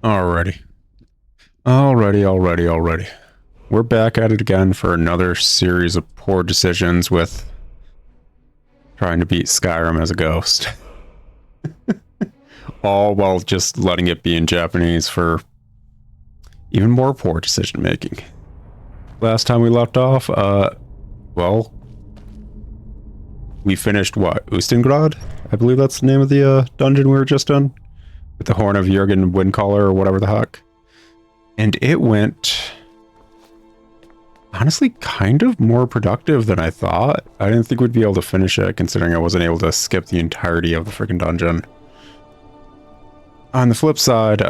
Alrighty. Alrighty. We're back at it again for another series of poor decisions with trying to beat Skyrim as a ghost. All while just letting it be in Japanese for even more poor decision making. Last time we left off, well, we finished what? Ustengrad? I believe that's the name of the dungeon we were just in. With the Horn of Jürgen Windcaller or whatever the heck. And it went, honestly, kind of more productive than I thought. I didn't think we'd be able to finish it, considering I wasn't able to skip the entirety of the freaking dungeon. On the flip side,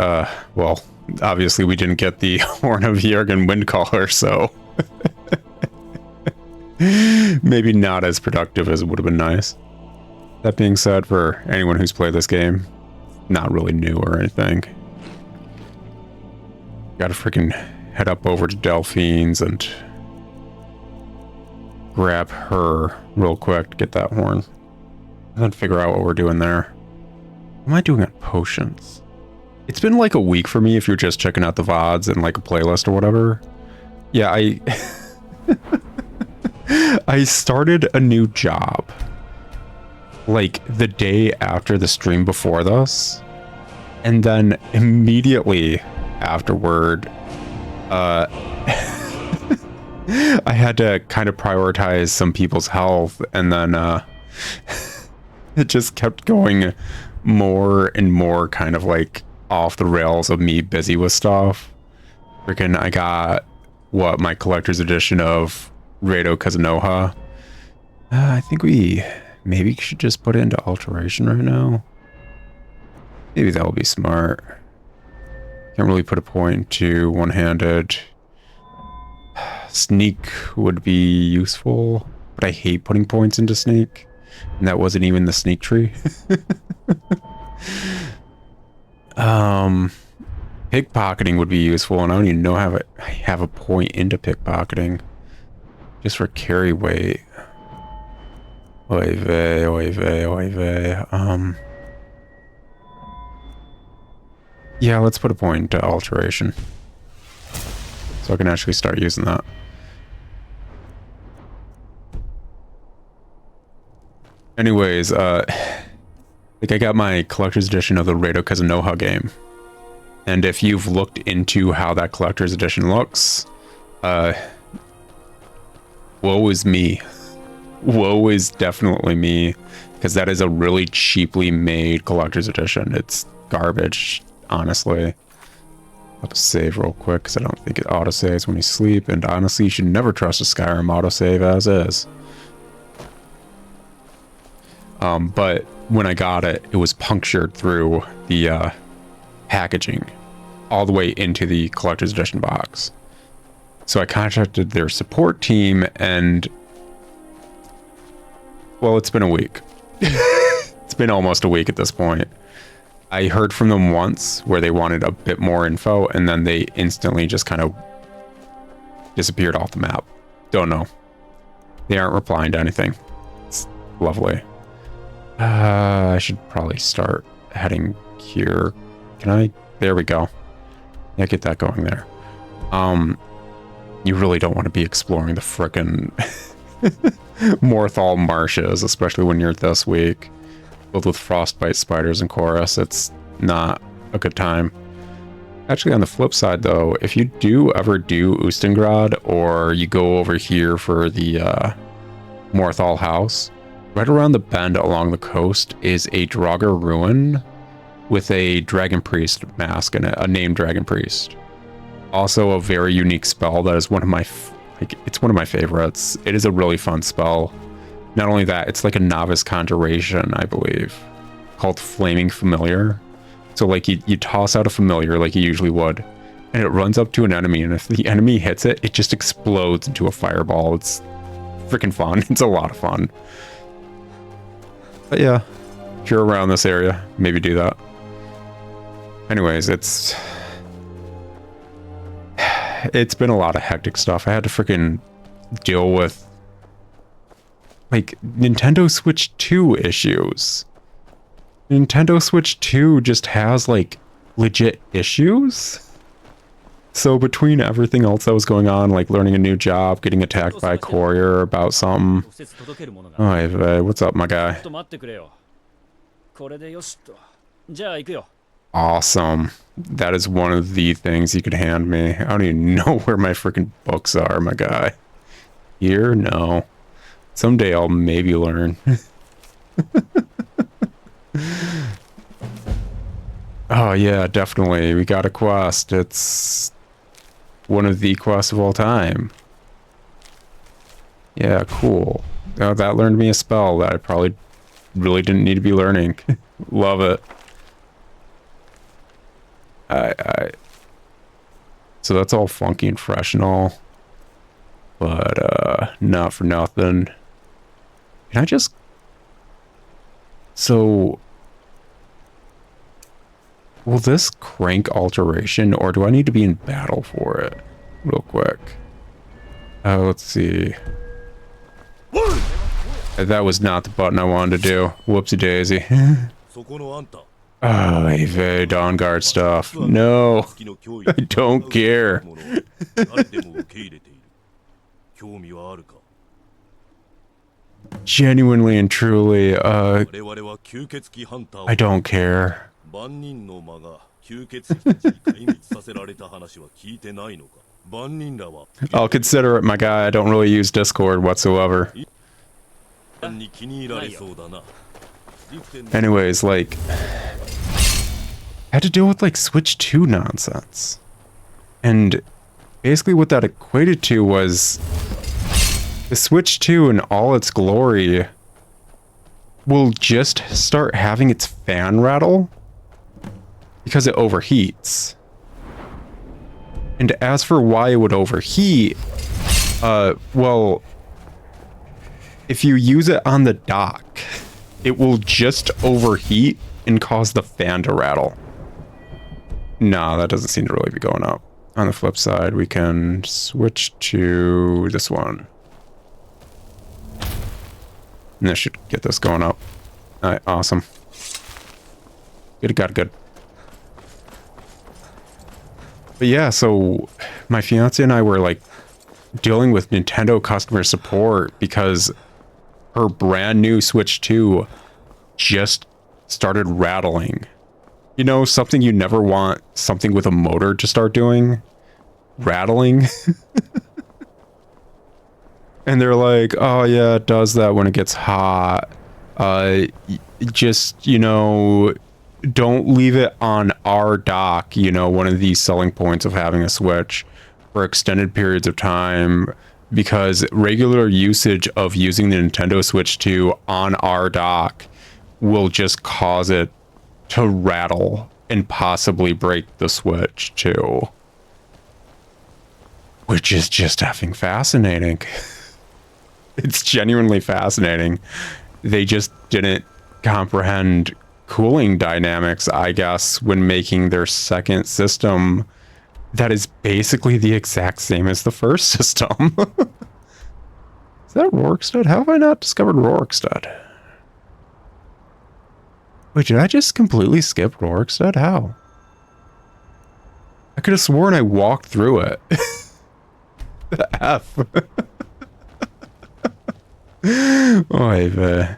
well, obviously we didn't get the Horn of Jürgen Windcaller, so maybe not as productive as it would have been nice. That being said, for anyone who's played this game, not really new or anything. Gotta freaking head up over to Delphine's and grab her real quick to get that horn. And then figure out what we're doing there. What am I doing on potions? It's been like a week for me if you're just checking out the VODs and like a playlist or whatever. Yeah, I started a new job. Like the day after the stream before this. And then immediately afterward, I had to kind of prioritize some people's health, and then it just kept going more and more kind of like off the rails of me busy with stuff. Freaking, I got my collector's edition of Rado Kazunoha. I think we maybe should just put it into alteration right now. Maybe that will be smart. Can't really put a point to one-handed. Sneak would be useful, but I hate putting points into sneak. And that wasn't even the sneak tree. Pickpocketing would be useful, and I don't even know how I have a point into pickpocketing. Just for carry weight. Oy vey. Yeah, let's put a point into alteration. So I can actually start using that. Anyways, like I got my collector's edition of the Rado Kazunoha game. And if you've looked into how that collector's edition looks, woe is me. Woe is definitely me. Because that is a really cheaply made collector's edition. It's garbage. Honestly, I'll have to save real quick because I don't think it autosaves when you sleep, and honestly, you should never trust a Skyrim autosave as is. But when I got it, it was punctured through the packaging all the way into the collector's edition box. So I contacted their support team, and well, it's been a week. It's been almost a week at this point. I heard from them once where they wanted a bit more info, and then they instantly just kind of disappeared off the map. Don't know. They aren't replying to anything. It's lovely. I should probably start heading here. Can I? There we go. Yeah, get that going there. You really don't want to be exploring the frickin' Morthal marshes, especially when you're this weak. Filled with frostbite spiders and chorus. It's not a good time. Actually, on the flip side though, if you do ever do Ustengrad, or you go over here for the Morthal house, right around the bend along the coast is a Draugr ruin with a dragon priest mask in it, a named dragon priest. Also a very unique spell that is one of my it's one of my favorites. It is a really fun spell. Not only that, it's like a novice conjuration, I believe, called Flaming Familiar. So like you toss out a familiar like you usually would, and it runs up to an enemy, and if the enemy hits it, it just explodes into a fireball. It's freaking fun. It's a lot of fun. But yeah, if you're around this area, maybe do that. Anyways, it's been a lot of hectic stuff. I had to freaking deal with like Nintendo Switch 2 issues. Nintendo Switch 2 just has like legit issues. So between everything else that was going on, like learning a new job, getting attacked by a courier about something. Oh, hey, what's up, my guy? Awesome. That is one of the things you could hand me. I don't even know where my freaking books are, my guy. Here? No. Someday I'll maybe learn. Oh yeah, definitely. We got a quest. It's one of the quests of all time. Yeah, cool. Oh, that learned me a spell that I probably really didn't need to be learning. Love it. So that's all funky and fresh and all. But, not for nothing. Can I just... So... Will this crank alteration, or do I need to be in battle for it? Real quick. Let's see. That was not the button I wanted to do. Whoopsie daisy. Oh, Eve, Dawn Guard stuff. No, I don't care. Genuinely and truly, I don't care. I'll consider it, my guy. I don't really use Discord whatsoever. Anyways, like, I had to deal with like Switch 2 nonsense. And basically what that equated to was the Switch 2 in all its glory will just start having its fan rattle because it overheats. And as for why it would overheat, well, if you use it on the dock, it will just overheat and cause the fan to rattle. Nah, that doesn't seem to really be going up. On the flip side, we can switch to this one. And this should get this going up. Alright, awesome. Good. But yeah, so my fiance and I were like dealing with Nintendo customer support because her brand new Switch 2 just started rattling. You know, something you never want something with a motor to start doing? Rattling? And they're like, oh yeah, it does that when it gets hot. Just, you know, don't leave it on our dock, you know, one of these selling points of having a Switch for extended periods of time, because regular usage of using the Nintendo Switch 2 on our dock will just cause it to rattle and possibly break the Switch too. Which is just effing fascinating. It's genuinely fascinating. They just didn't comprehend cooling dynamics, I guess, when making their second system that is basically the exact same as the first system. Is that Rorikstead? How have I not discovered Rorikstead? Wait, did I just completely skip Rorikstead? How? I could have sworn I walked through it. The F. Oh,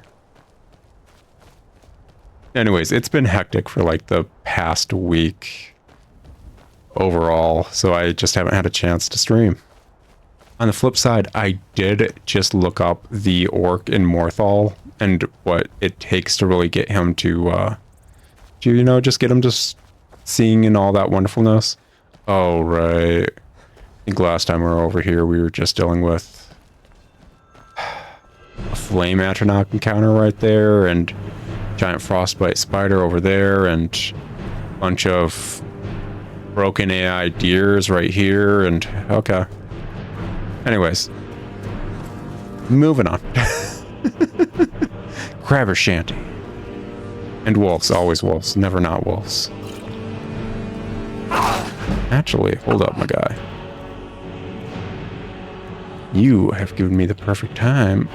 anyways, it's been hectic for like the past week overall, so I just haven't had a chance to stream. On the flip side, I did just look up the orc in Morthal and what it takes to really get him to you know, just get him to seeing and all that wonderfulness. Oh, right. I think last time we were over here, we were just dealing with a flame atronach encounter right there, and giant frostbite spider over there, and a bunch of broken AI deers right here, and okay. Anyways, moving on. Crabber Shanty. And wolves, always wolves, never not wolves. Actually, hold up, my guy. You have given me the perfect time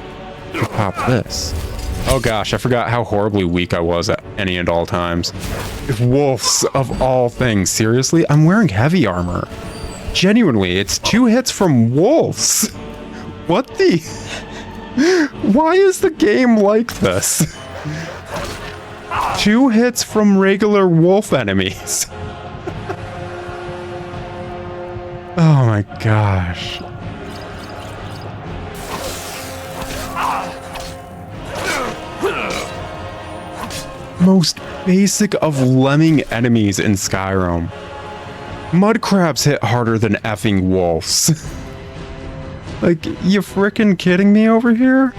to pop this. Oh gosh, I forgot how horribly weak I was at any and all times. Wolves of all things. Seriously? I'm wearing heavy armor. Genuinely, it's 2 hits from wolves. What the? Why is the game like this? 2 hits from regular wolf enemies. Oh my gosh. Most basic of lemming enemies in Skyrim. Mud crabs hit harder than effing wolves. Like, you frickin' kidding me over here?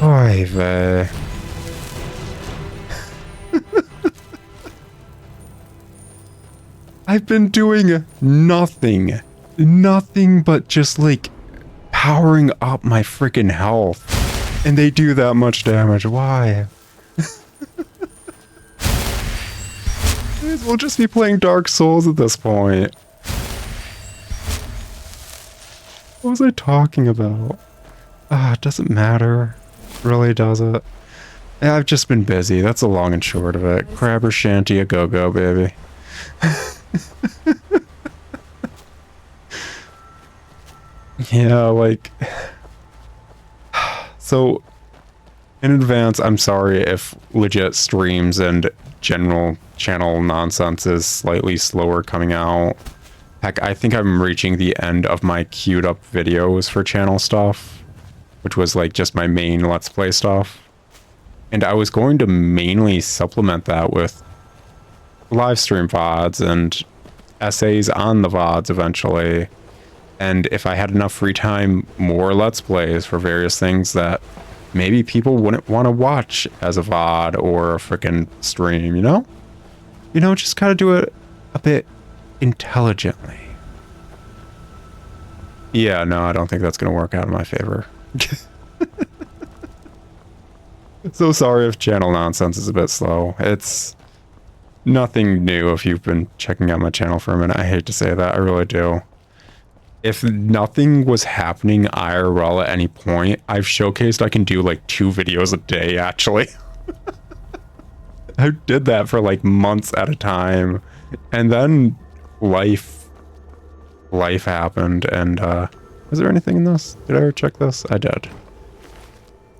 Oy vey. I've been doing nothing but just like powering up my freaking health, and they do that much damage. Why? We'll just be playing Dark Souls at this point. What was I talking about? It doesn't matter. Really, does it? Yeah, I've just been busy. That's the long and short of it. Crabber shanty a go-go, baby. Yeah, like... So, in advance, I'm sorry if legit streams and general channel nonsense is slightly slower coming out. Heck, I think I'm reaching the end of my queued up videos for channel stuff, which was like just my main Let's Play stuff. And I was going to mainly supplement that with live stream VODs and essays on the VODs eventually. And if I had enough free time, more Let's Plays for various things that maybe people wouldn't want to watch as a VOD or a freaking stream, you know? You know, just kind of do it a bit intelligently. Yeah, no, I don't think that's going to work out in my favor. So sorry if channel nonsense is a bit slow. It's nothing new if you've been checking out my channel for a minute. I hate to say that, I really do. If nothing was happening IRL at any point, I've showcased I can do like 2 videos a day, actually. I did that for like months at a time. And then life happened, and is there anything in this? Did I ever check this? I did.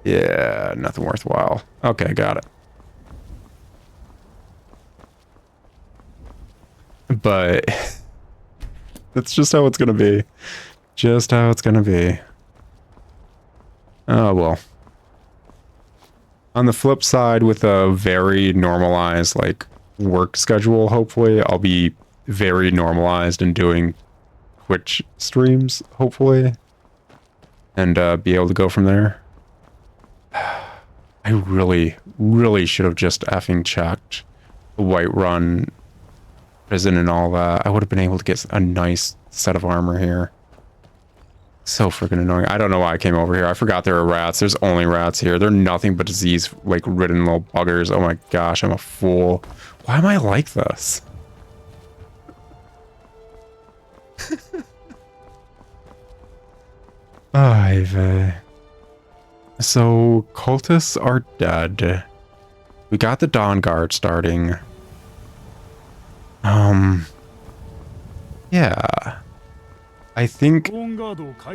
Yeah, nothing worthwhile. Okay, got it. But that's just how it's gonna be. Just how it's gonna be. Oh well. On the flip side, with a very normalized like work schedule, hopefully I'll be very normalized in doing Twitch streams, hopefully, and be able to go from there. I really should have just effing checked the Whiterun prison and all that. I would have been able to get a nice set of armor here. So freaking annoying. I don't know why I came over here. I forgot there were rats. There's only rats here. They're nothing but disease, like, ridden little buggers. Oh my gosh, I'm a fool. Why am I like this? So, cultists are dead. We got the Dawn Guard starting. Yeah. I think...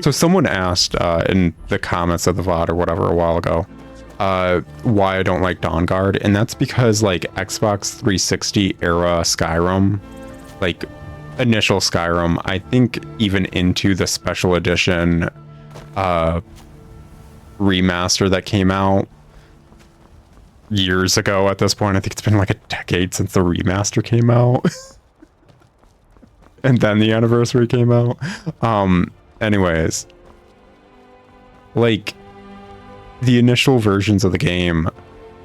So someone asked in the comments of the VOD or whatever a while ago why I don't like Dawn Guard, and that's because, like, Xbox 360 era Skyrim, like, initial Skyrim, I think even into the special edition remaster that came out years ago at this point. I think it's been like a decade since the remaster came out. And then the anniversary came out. Anyways, like, the initial versions of the game,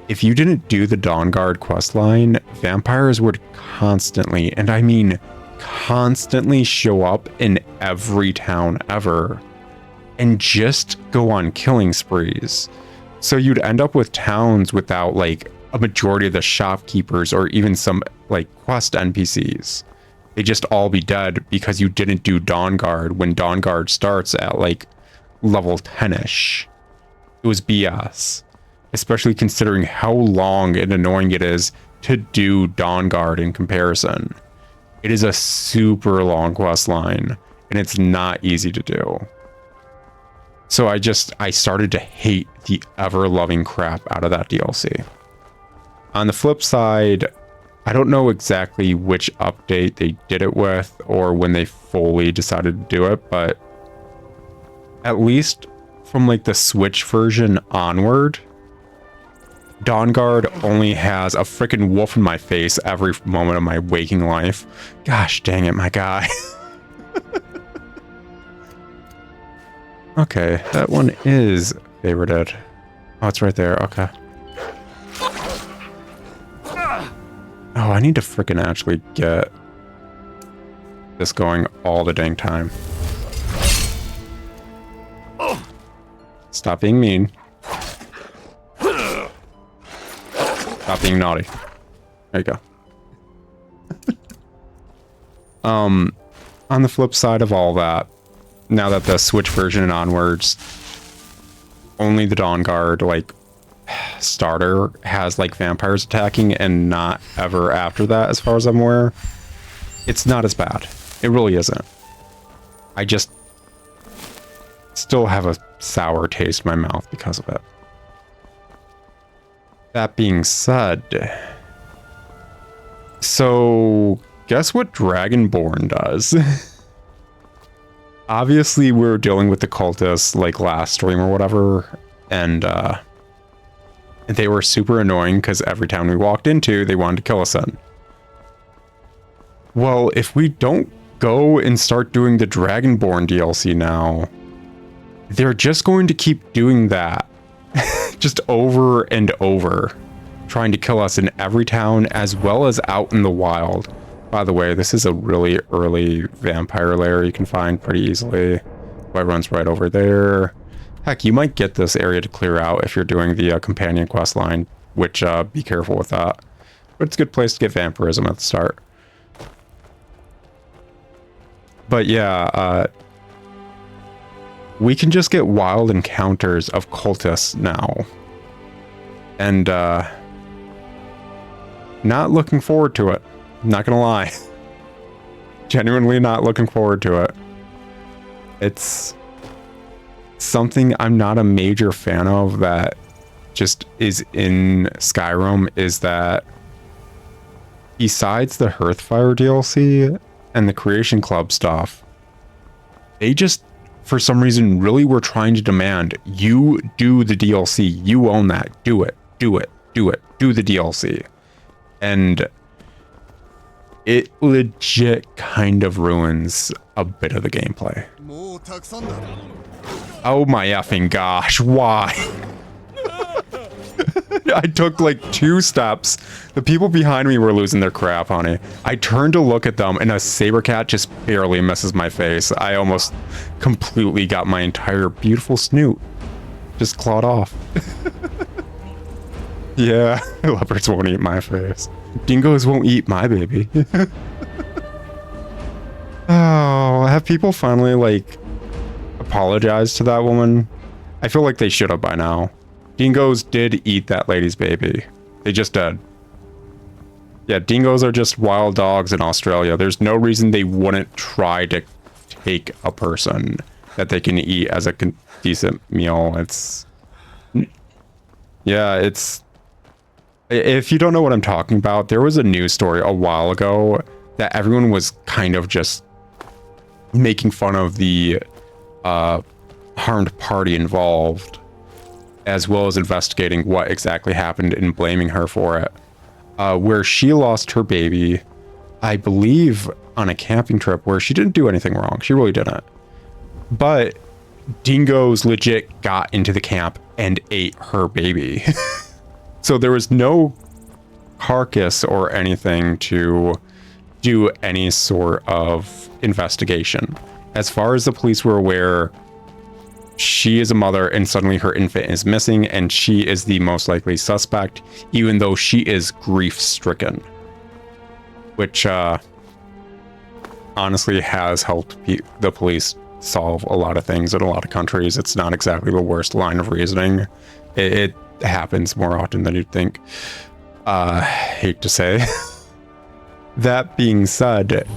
if you didn't do the Dawn Guard questline, vampires would constantly, and I mean constantly, show up in every town ever and just go on killing sprees. So you'd end up with towns without, like, a majority of the shopkeepers or even some, like, quest NPCs. They just all be dead because you didn't do Dawn Guard when Dawn Guard starts at, like, level 10-ish. It was BS. especially considering how long and annoying it is to do Dawn Guard in comparison. It is a super long quest line, and it's not easy to do. So I started to hate the ever-loving crap out of that DLC. On the flip side, I don't know exactly which update they did it with or when they fully decided to do it, but at least from like the Switch version onward, Dawn Guard only has a freaking wolf in my face every moment of my waking life. Gosh dang it, my guy. Okay, that one is favorited. Oh, it's right there. Okay. Oh, I need to freaking actually get this going all the dang time. Stop being mean. Stop being naughty. There you go. On the flip side of all that, now that the Switch version and onwards, only the Dawn Guard, like, starter has, like, vampires attacking and not ever after that, as far as I'm aware. It's not as bad. It really isn't. I just still have a sour taste in my mouth because of it. That being said, so guess what Dragonborn does? Obviously, we were dealing with the cultists like last stream or whatever, and they were super annoying because every town we walked into, they wanted to kill us in. Well, if we don't go and start doing the Dragonborn DLC now, they're just going to keep doing that. Just over and over, trying to kill us in every town as well as out in the wild. By the way, this is a really early vampire lair you can find pretty easily. It runs right over there. Heck, you might get this area to clear out if you're doing the companion quest line, which be careful with that. But it's a good place to get vampirism at the start. But yeah, we can just get wild encounters of cultists now. And not looking forward to it. Not gonna lie. Genuinely not looking forward to it. It's something I'm not a major fan of that just is in Skyrim, is that besides the Hearthfire DLC and the Creation Club stuff, they just, for some reason, really were trying to demand you do the DLC. You own that. Do it. Do it. Do it. Do the DLC. And it legit kind of ruins a bit of the gameplay. Oh my effing gosh, why? I took like 2 steps. The people behind me were losing their crap, honey. I turned to look at them and a saber cat just barely misses my face. I almost completely got my entire beautiful snoot just clawed off. Yeah, leopards won't eat my face. Dingoes won't eat my baby. Oh, have people finally, like, apologized to that woman? I feel like they should have by now. Dingoes did eat that lady's baby. They just did. Yeah, dingoes are just wild dogs in Australia. There's no reason they wouldn't try to take a person that they can eat as a decent meal. It's... Yeah, it's... If you don't know what I'm talking about, there was a news story a while ago that everyone was kind of just making fun of the harmed party involved, as well as investigating what exactly happened and blaming her for it. Where she lost her baby, I believe, on a camping trip where she didn't do anything wrong. She really didn't. But dingoes legit got into the camp and ate her baby. So there was no carcass or anything to do any sort of investigation. As far as the police were aware, she is a mother and suddenly her infant is missing and she is the most likely suspect, even though she is grief-stricken. Which honestly has helped the police solve a lot of things in a lot of countries. It's not exactly the worst line of reasoning. It happens more often than you'd think. Hate to say. That being said,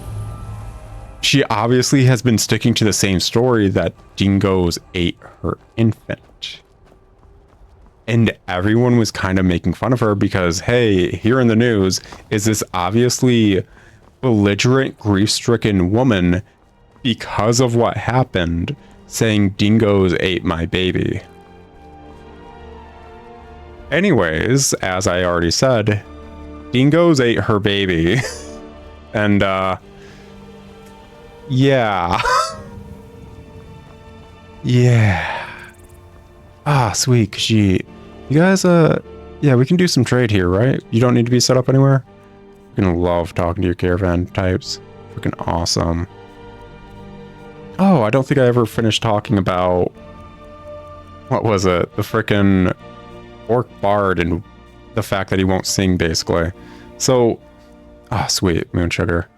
she obviously has been sticking to the same story that dingoes ate her infant. And everyone was kind of making fun of her because, hey, here in the news is this obviously belligerent, grief-stricken woman because of what happened, saying dingoes ate my baby. Anyways, as I already said, dingoes ate her baby. And, yeah. Yeah. Ah, sweet, Khajiit. You guys, yeah, we can do some trade here, right? You don't need to be set up anywhere? I'm gonna love talking to your caravan types. Freaking awesome. Oh, I don't think I ever finished talking about... What was it? The frickin' orc bard and the fact that he won't sing, basically. So... Ah, sweet. Moon sugar.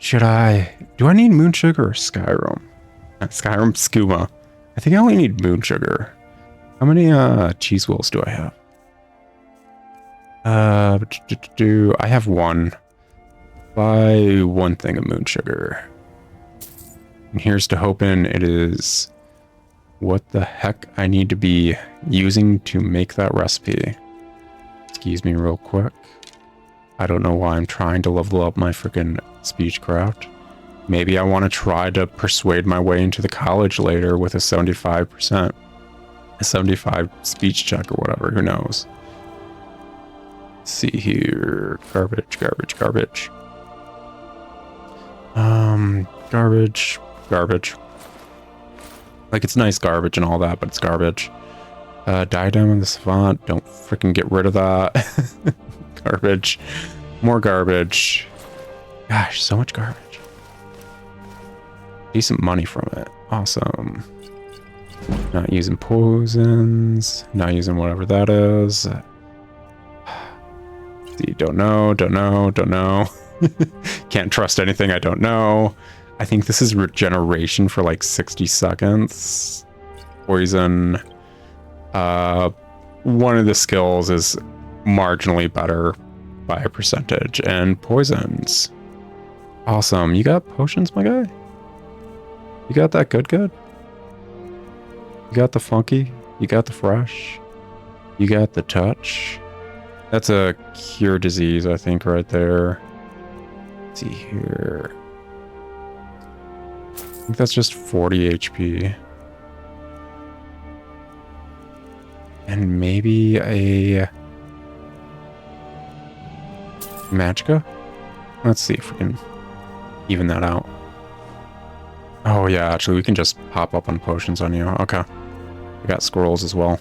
Do I need moon sugar or Skyrim? Skyrim skooma. I think I only need moon sugar. How many cheese wheels do I have? I have one. Buy one thing of moon sugar. And here's to hoping it is what the heck I need to be using to make that recipe. Excuse me real quick. I don't know why I'm trying to level up my freaking speechcraft. Maybe I want to try to persuade my way into the college later with a 75%. A 75 speech check or whatever, who knows. Let's see here. Garbage. Garbage. Like, it's nice garbage and all that, but it's garbage. Diadem of the Savant. Don't freaking get rid of that. Garbage. More garbage. Gosh, so much garbage. Decent money from it. Awesome. Not using poisons. Not using whatever that is. See, don't know. Can't trust anything I don't know. I think this is regeneration for like 60 seconds. Poison. One of the skills is marginally better by a percentage. And poisons. Awesome. You got potions, my guy? You got that good? You got the funky? You got the fresh? You got the touch? That's a cure disease, I think, right there. Let's see here. I think that's just 40 HP. And maybe a... Magicka? Let's see if we can even that out. Oh yeah, actually we can just pop up on potions on you. Okay. We got scrolls as well.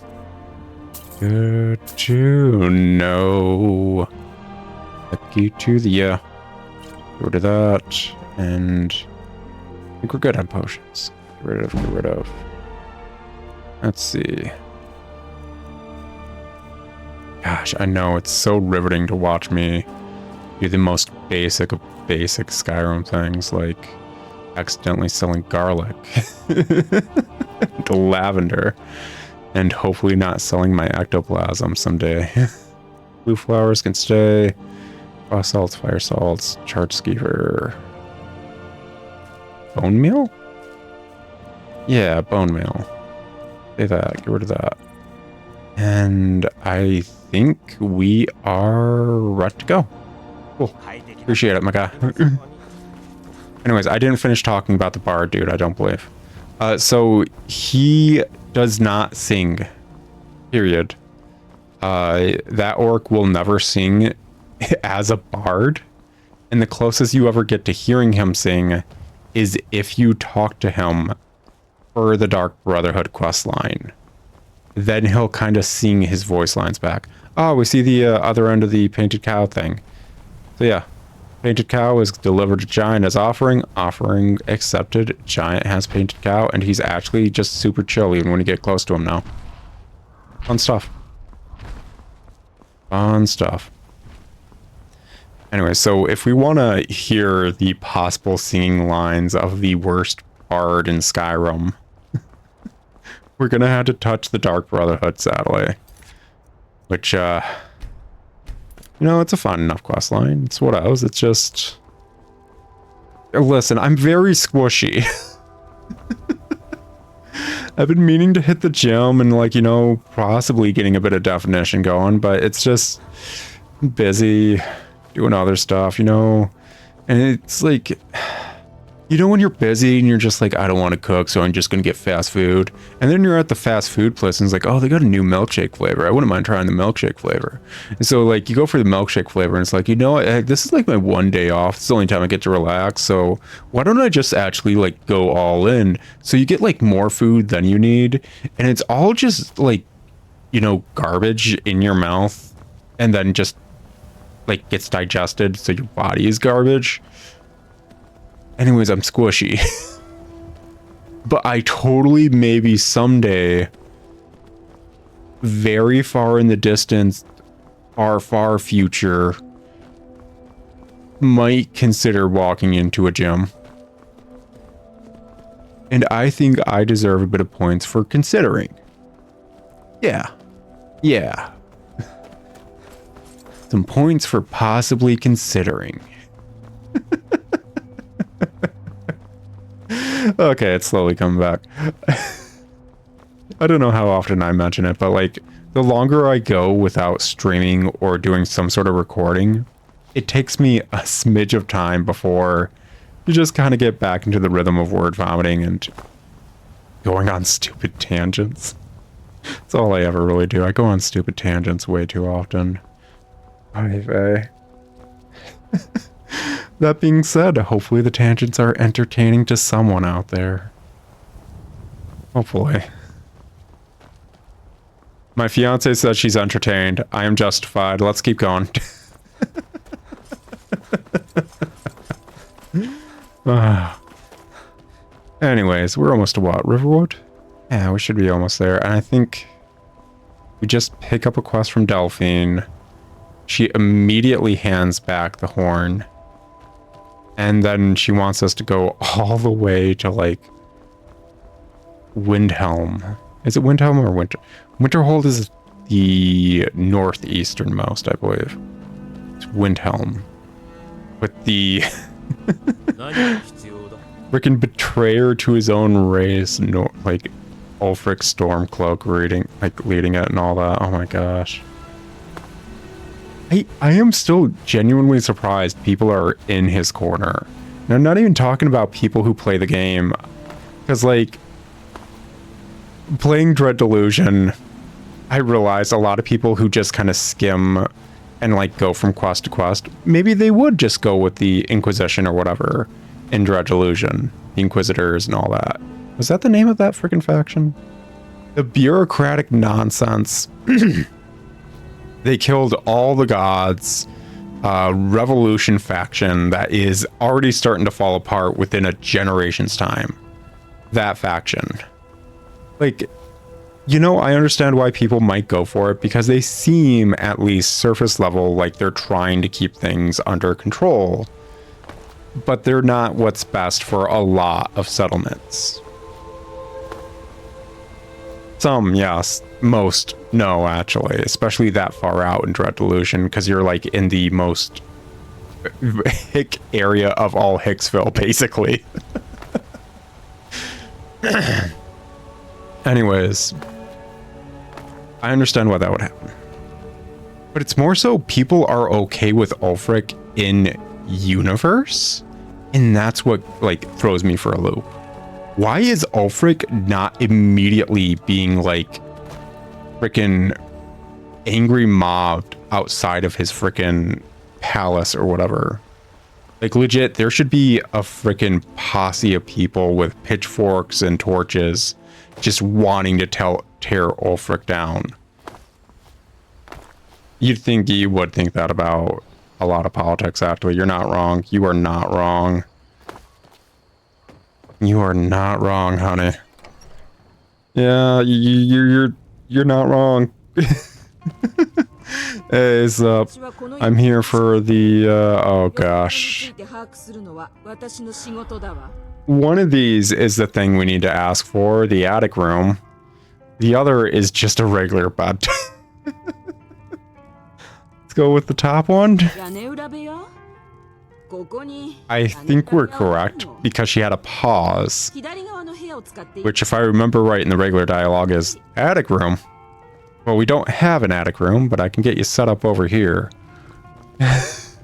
Good to know. Lucky to the Get rid of that. And I think we're good on potions. Get rid of. Let's see. Gosh, I know it's so riveting to watch me do the most basic of basic Skyrim things, like accidentally selling garlic to lavender, and hopefully not selling my ectoplasm someday. Blue flowers can stay. Frost salts, fire salts, charred skeever. Bone meal? Yeah, bone meal. Say that, get rid of that. And I think we are ready to go. Cool. Appreciate it, my guy. Anyways, I didn't finish talking about the bard dude, I don't believe. So he does not sing, period. That orc will never sing as a bard. And the closest you ever get to hearing him sing is if you talk to him for the Dark Brotherhood quest line. Then he'll kind of sing his voice lines back. Oh, we see the other end of the painted cow thing. So yeah, painted cow is delivered to Giant as offering. Offering accepted. Giant has painted cow, and he's actually just super chill even when you get close to him now. Fun stuff. Fun stuff. Anyway, so if we want to hear the possible singing lines of the worst bard in Skyrim, we're gonna have to touch the Dark Brotherhood, sadly. which, you know, it's a fun enough quest line. It's what else. It's just... Listen, I'm very squishy. I've been meaning to hit the gym and, like, you know, possibly getting a bit of definition going, but it's just busy doing other stuff, you know? And it's like... You know when you're busy and you're just like, I don't want to cook, so I'm just going to get fast food. And then you're at the fast food place and it's like, oh, they got a new milkshake flavor. I wouldn't mind trying the milkshake flavor. And so like you go for the milkshake flavor and it's like, you know what, this is like my one day off. It's the only time I get to relax. So why don't I just actually like go all in? So you get like more food than you need. And it's all just like, you know, garbage in your mouth and then just like gets digested. So your body is garbage. Anyways, I'm squishy. But I totally maybe someday, very far in the distance, far future, might consider walking into a gym. And I think I deserve a bit of points for considering. Yeah. Yeah. Some points for possibly considering. Okay, it's slowly coming back. I don't know how often I mention it, but like the longer I go without streaming or doing some sort of recording, it takes me a smidge of time before you just kind of get back into the rhythm of word vomiting and going on stupid tangents. That's all I ever really do. I go on stupid tangents way too often. That being said, hopefully the tangents are entertaining to someone out there. Hopefully. My fiance says she's entertained. I am justified. Let's keep going. Anyways, we're almost to what? Riverwood? Yeah, we should be almost there. And I think we just pick up a quest from Delphine. She immediately hands back the horn. And then she wants us to go all the way to, like, Windhelm. Is it Windhelm or Winter? Winterhold is the northeasternmost, I believe. It's Windhelm. With the freaking betrayer to his own race, no, like Ulfric Stormcloak leading it and all that. Oh my gosh. I am still genuinely surprised people are in his corner. And I'm not even talking about people who play the game. Because, like, playing Dread Delusion, I realized a lot of people who just kind of skim and, like, go from quest to quest, maybe they would just go with the Inquisition or whatever in Dread Delusion. The Inquisitors and all that. Was that the name of that freaking faction? The bureaucratic nonsense. They killed all the gods. Revolution faction that is already starting to fall apart within a generation's time. That faction. Like, you know, I understand why people might go for it because they seem, at least surface level, like they're trying to keep things under control. But they're not what's best for a lot of settlements. Some, yes. Most, no, actually. Especially that far out in Dread Delusion, because you're, like, in the most hick area of all Hicksville, basically. Anyways. I understand why that would happen. But it's more so people are okay with Ulfric in universe, and that's what, like, throws me for a loop. Why is Ulfric not immediately being, like, freaking angry mobbed outside of his freaking palace or whatever? Like, legit, there should be a freaking posse of people with pitchforks and torches just wanting to tear Ulfric down. You'd think you would think that about a lot of politics, actually. You're not wrong. You are not wrong. You are not wrong, honey. Yeah, you're not wrong. Hey, what's up? I'm here for the, oh gosh. One of these is the thing we need to ask for, the attic room. The other is just a regular bed. Let's go with the top one. I think we're correct because she had a pause, which if I remember right in the regular dialogue is attic room. Well, we don't have an attic room, but I can get you set up over here. That's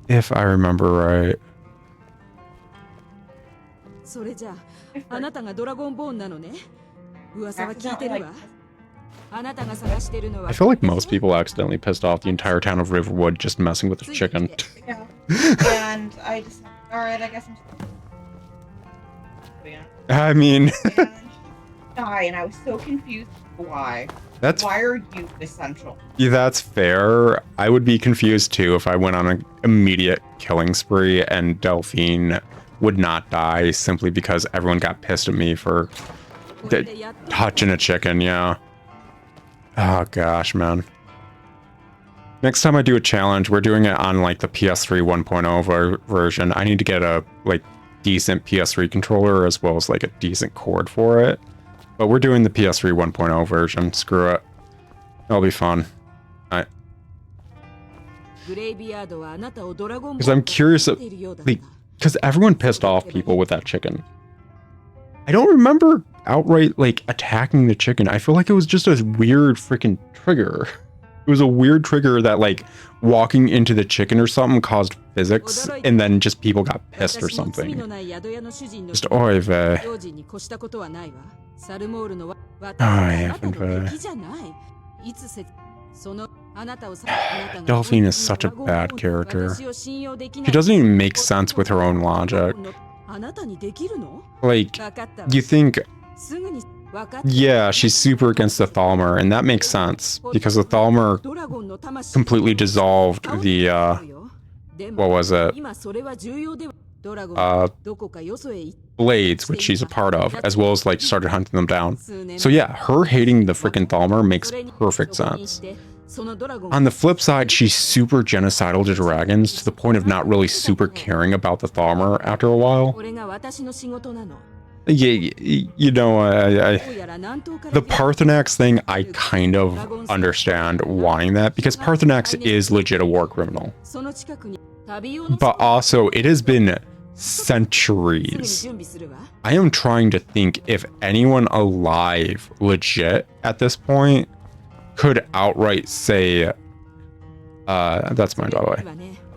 if I remember right. I feel like most people accidentally pissed off the entire town of Riverwood just messing with the chicken. Yeah. And I just, alright, I guess I'm just... I mean... and I was so confused why. Why are you essential? Yeah, that's fair. I would be confused too if I went on an immediate killing spree and Delphine would not die simply because everyone got pissed at me for touching a chicken, yeah. Oh gosh, man. Next time I do a challenge, we're doing it on like the PS3 1.0 version. I need to get a like decent PS3 controller as well as like a decent cord for it. But we're doing the PS3 1.0 version. Screw it. It'll be fun. Because I'm curious, because everyone pissed off people with that chicken. I don't remember outright like attacking the chicken. I feel like it was just a weird freaking trigger. It was a weird trigger that like walking into the chicken or something caused physics and then just people got pissed or something. Just oy vey. Delphine is such a bad character. She doesn't even make sense with her own logic. Like, you think, yeah, she's super against the Thalmor, and that makes sense, because the Thalmor completely dissolved the, what was it? Blades, which she's a part of, as well as, like, started hunting them down. So yeah, her hating the freaking Thalmor makes perfect sense. On the flip side, she's super genocidal to dragons to the point of not really super caring about the Thalmor after a while. Yeah, you know, the Parthenax thing, I kind of understand wanting that, because Parthenax is legit a war criminal. But also, it has been centuries. I am trying to think if anyone alive, legit, at this point, could outright say, that's mine, by the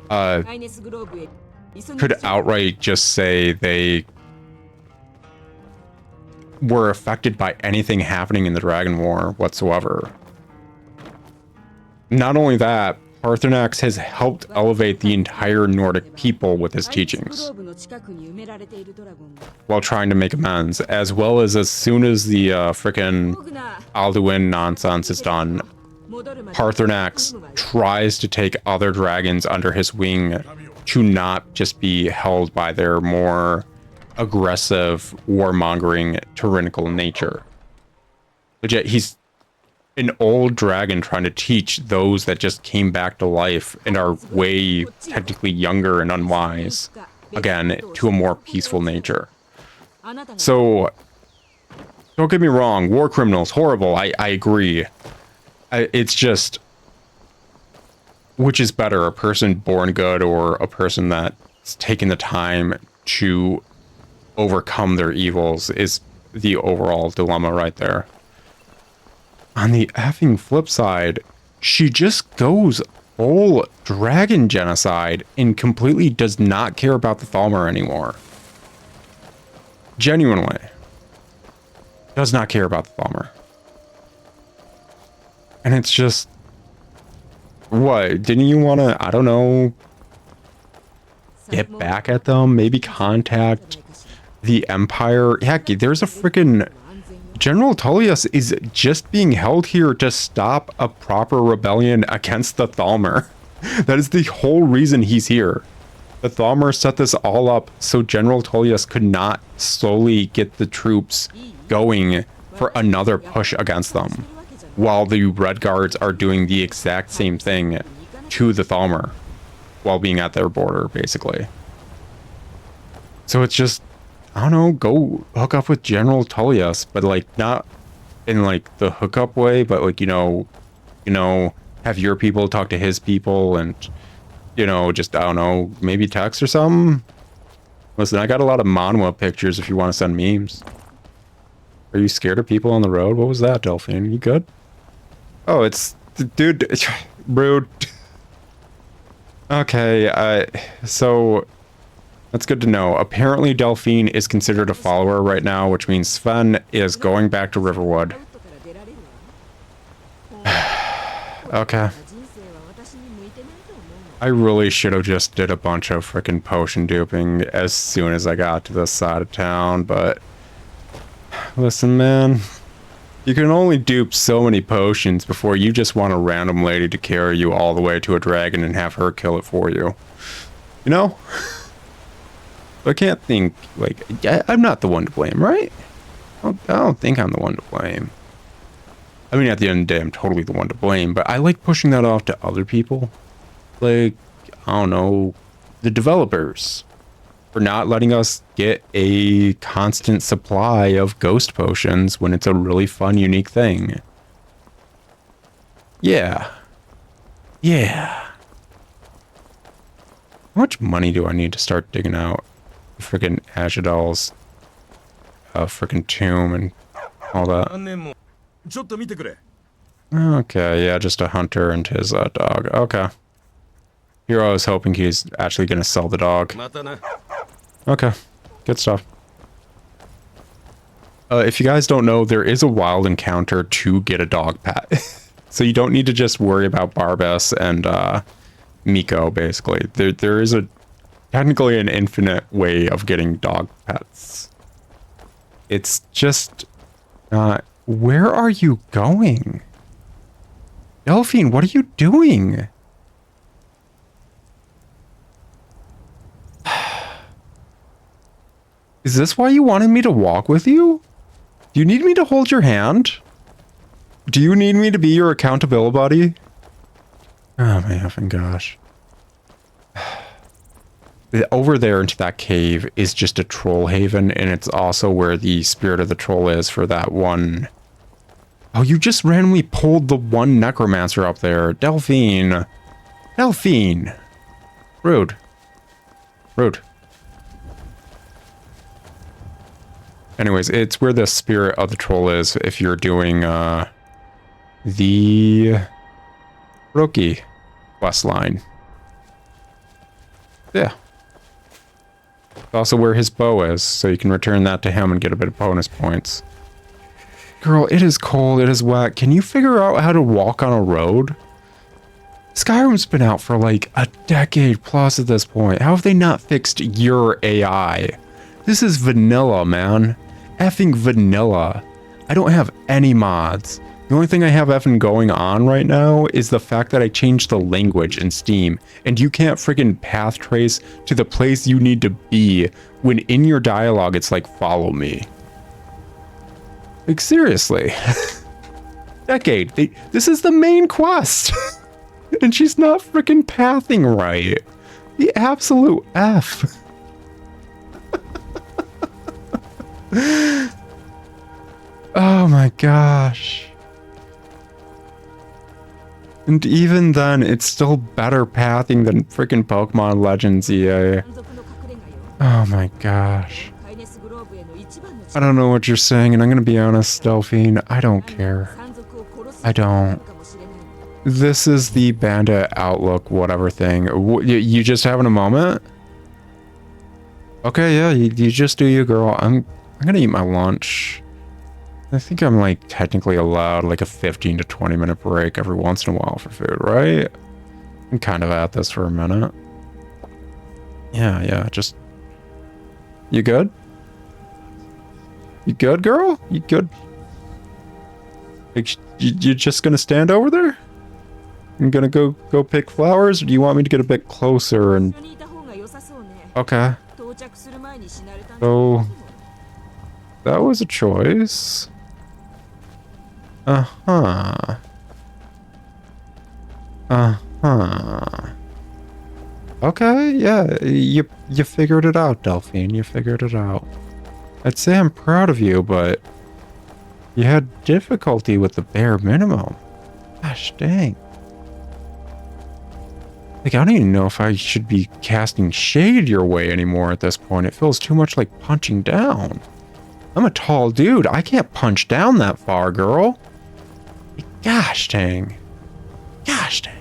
way, could outright just say they were affected by anything happening in the Dragon War whatsoever. Not only that, Parthenax has helped elevate the entire Nordic people with his teachings, while trying to make amends, as well as soon as the frickin' Alduin nonsense is done, Parthenax tries to take other dragons under his wing to not just be held by their more aggressive, warmongering, tyrannical nature. Legit, he's an old dragon trying to teach those that just came back to life and are way technically younger and unwise, again, to a more peaceful nature. So, don't get me wrong, war criminals, horrible, I agree. It's just, which is better, a person born good or a person that's taken the time to overcome their evils is the overall dilemma right there. On the effing flip side, she just goes full dragon genocide and completely does not care about the Thalmor anymore. Genuinely. Does not care about the Thalmor. And it's just... What? Didn't you want to, I don't know, get back at them? Maybe contact the Empire? Heck, there's a freaking... General Tullius is just being held here to stop a proper rebellion against the Thalmor. That is the whole reason he's here. The Thalmor set this all up so General Tullius could not slowly get the troops going for another push against them, while the Red Guards are doing the exact same thing to the Thalmor while being at their border, basically. So it's just, I don't know, go hook up with General Tullius, but like not in like the hookup way, but like, you know, have your people talk to his people and, you know, just, I don't know, maybe text or something. Listen, I got a lot of Manhwa pictures if you want to send memes. Are you scared of people on the road? What was that, Delphine? You good? Oh, it's... Dude, rude. Okay, so... That's good to know. Apparently, Delphine is considered a follower right now, which means Sven is going back to Riverwood. Okay. I really should have just did a bunch of freaking potion duping as soon as I got to this side of town, but... Listen, man. You can only dupe so many potions before you just want a random lady to carry you all the way to a dragon and have her kill it for you. You know? I can't think, like, I'm not the one to blame, right? I don't think I'm the one to blame. I mean, at the end of the day, I'm totally the one to blame, but I like pushing that off to other people. Like, I don't know, the developers. For not letting us get a constant supply of ghost potions when it's a really fun, unique thing. Yeah. Yeah. How much money do I need to start digging out freaking Ajadal's freaking tomb and all that? Okay, yeah, just a hunter and his dog. Okay. Here I was hoping he's actually going to sell the dog. Okay, good stuff. If you guys don't know, there is a wild encounter to get a dog pet. So you don't need to just worry about Barbas and Miko, basically. There is technically an infinite way of getting dog pets. It's just not... Where are you going? Delphine, what are you doing? Is this why you wanted me to walk with you? Do you need me to hold your hand? Do you need me to be your accountability buddy? Oh my effing gosh. Over there into that cave is just a troll haven, and it's also where the spirit of the troll is for that one. Oh, you just randomly pulled the one necromancer up there. Delphine. Delphine. Rude. Rude. Anyways, it's where the spirit of the troll is if you're doing the Rookie quest line. Yeah. It's also where his bow is, so you can return that to him and get a bit of bonus points. Girl, it is cold, it is wet. Can you figure out how to walk on a road? Skyrim's been out for like a decade plus at this point. How have they not fixed your AI? This is vanilla, man. Effing vanilla. I don't have any mods. The only thing I have effing going on right now is the fact that I changed the language in Steam, and you can't freaking path trace to the place you need to be when in your dialogue it's like, follow me. Like, seriously. Decade. This is the main quest. And she's not freaking pathing right. The absolute F. Oh my gosh. And even then, it's still better pathing than freaking Pokemon Legends EA. Oh my gosh. I don't know what you're saying, and I'm gonna be honest, Delphine, I don't care. I don't. This is the Bandit Outlook whatever thing. You just having a moment? Okay, yeah, you just do you, girl. I'm gonna eat my lunch. I think I'm like technically allowed like a 15 to 20 minute break every once in a while for food, right? I'm kind of at this for a minute. Yeah, just... You good? You good, girl? You good? Like, you're just gonna stand over there? I'm gonna go pick flowers, or do you want me to get a bit closer and... Okay. So... That was a choice. Uh-huh. Uh-huh. Okay, yeah, you figured it out, Delphine. You figured it out. I'd say I'm proud of you, but you had difficulty with the bare minimum. Gosh dang. Like, I don't even know if I should be casting shade your way anymore at this point. It feels too much like punching down. I'm a tall dude. I can't punch down that far, girl. Gosh dang. Gosh dang.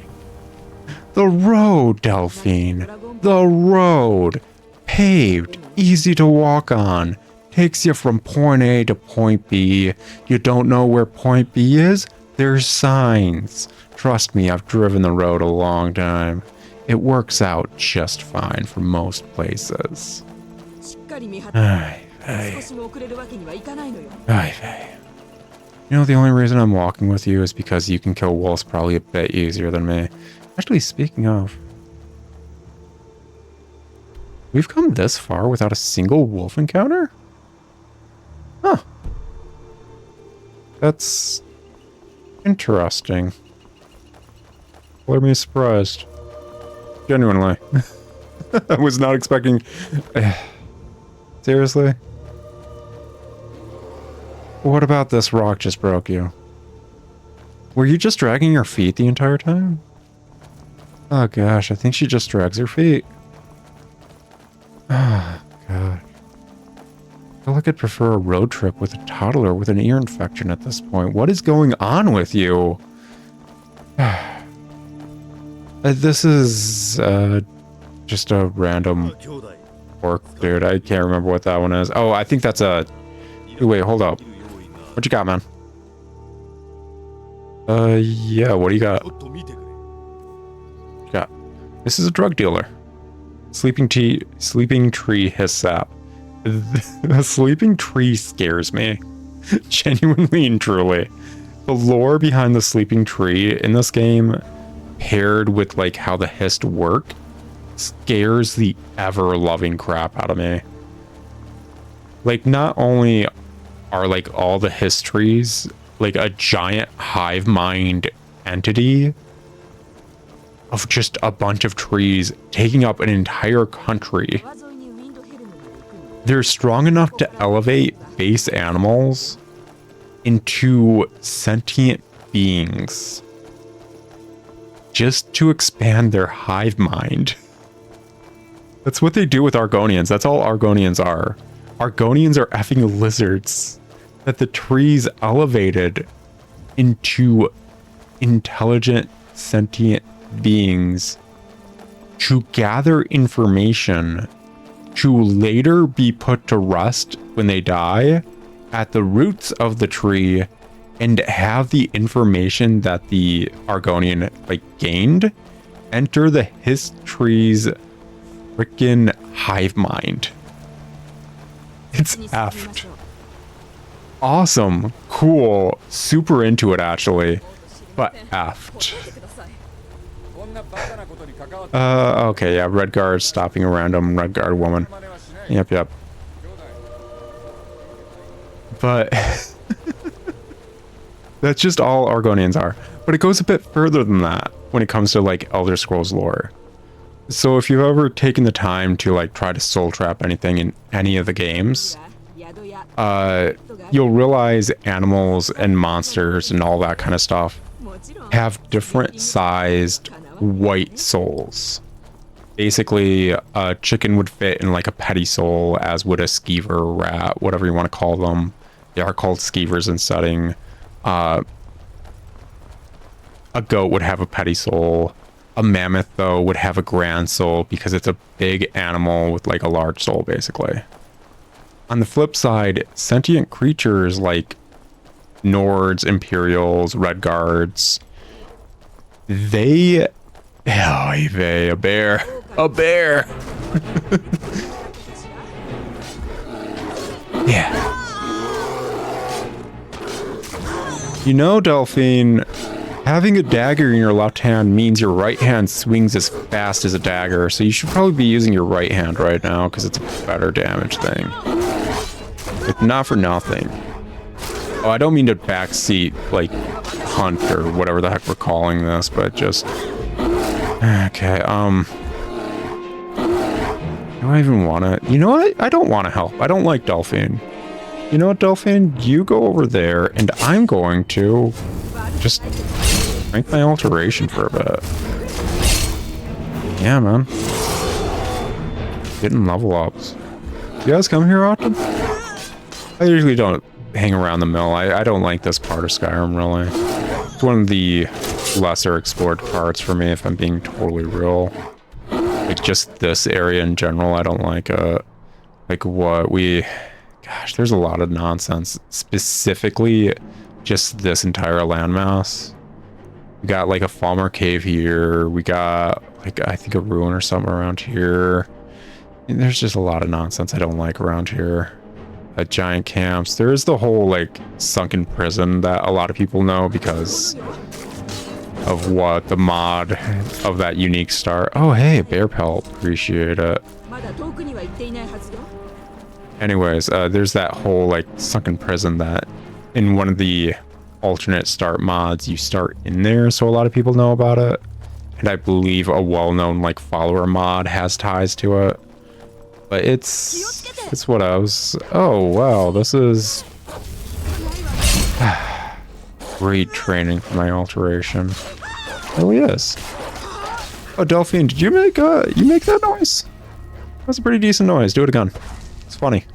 The road, Delphine. The road. Paved. Easy to walk on. Takes you from point A to point B. You don't know where point B is? There's signs. Trust me, I've driven the road a long time. It works out just fine for most places. Aye. You know, the only reason I'm walking with you is because you can kill wolves probably a bit easier than me. Actually, speaking of, we've come this far without a single wolf encounter? Huh. That's interesting. Color me surprised. Genuinely. I was not expecting... Seriously? What about this rock just broke you? Were you just dragging your feet the entire time? Oh gosh, I think she just drags her feet. Oh god. I feel like I'd prefer a road trip with a toddler with an ear infection at this point. What is going on with you? This is just a random orc dude. I can't remember what that one is. Oh, I think that's a... Wait, hold up. What you got, man? Yeah, what do you got? Yeah. This is a drug dealer. Sleeping tree hyssop. The sleeping tree scares me. Genuinely and truly. The lore behind the sleeping tree in this game, paired with like how the hist work, scares the ever-loving crap out of me. Like, not only are like all the histories like a giant hive mind entity of just a bunch of trees taking up an entire country. They're strong enough to elevate base animals into sentient beings just to expand their hive mind. That's what they do with Argonians. That's all Argonians are. Argonians are effing lizards that the trees elevated into intelligent, sentient beings to gather information to later be put to rest when they die at the roots of the tree and have the information that the Argonian like gained enter the his tree's freaking hive mind. It's effed. Awesome, cool, super into it actually, but effed. Okay, yeah, red guard stopping a random red guard woman. Yep. But that's just all Argonians are. But it goes a bit further than that when it comes to like Elder Scrolls lore. So if you've ever taken the time to like try to soul trap anything in any of the games, you'll realize animals and monsters and all that kind of stuff have different sized white souls. Basically, a chicken would fit in like a petty soul, as would a skeever, rat, whatever you want to call them. They are called skeevers in setting. A goat would have a petty soul. A mammoth, though, would have a grand soul because it's a big animal with like a large soul, basically. On the flip side, sentient creatures like Nords, Imperials, Red Guards, they... Oh, a bear. A bear! Yeah. You know, Delphine, having a dagger in your left hand means your right hand swings as fast as a dagger, so you should probably be using your right hand right now, because it's a better damage thing. But not for nothing. Oh, I don't mean to backseat, like, hunt or whatever the heck we're calling this, but just... Okay, do I even want to... You know what? I don't want to help. I don't like Delphine. You know what, Delphine? You go over there, and I'm going to just crank my alteration for a bit. Yeah, man. Getting level ups. You guys come here often? I usually don't hang around the mill. I don't like this part of Skyrim, really. It's one of the lesser explored parts for me, if I'm being totally real. Like, just this area in general, I don't like it. Like, what we... Gosh, there's a lot of nonsense. Specifically, just this entire landmass. We got, like, a Falmer Cave here. We got, like, I think a ruin or something around here. And there's just a lot of nonsense I don't like around here. Giant camps. There is the whole, like, sunken prison that a lot of people know because of what the mod of that unique star. Oh, hey, bear pelt. Appreciate it. Anyways, there's that whole, like, sunken prison that in one of the alternate start mods, you start in there, so a lot of people know about it. And I believe a well-known, like, follower mod has ties to it. But it's what I was... Oh, wow, this is... Great training for my alteration. Oh, yes. Oh, Delphine, did you make that noise? That's a pretty decent noise. Do it again. It's funny.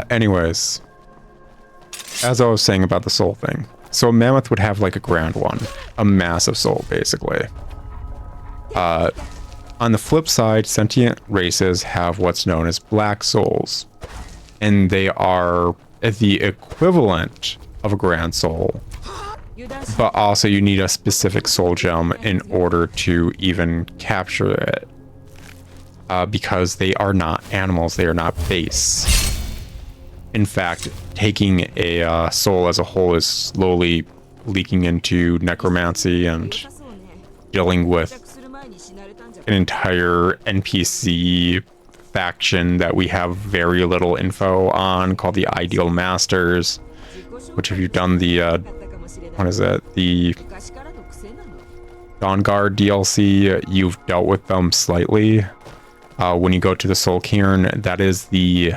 Anyways, as I was saying about the soul thing. So a mammoth would have like a grand one, a massive soul, basically. On the flip side, sentient races have what's known as black souls, and they are the equivalent of a grand soul, but also you need a specific soul gem in order to even capture it, because they are not animals, they are not base. In fact, taking a soul as a whole is slowly leaking into necromancy and dealing with an entire NPC faction that we have very little info on, called the Ideal Masters, which if you've done the, what is it, the Dawn Guard DLC, you've dealt with them slightly. When you go to the Soul Cairn, that is the...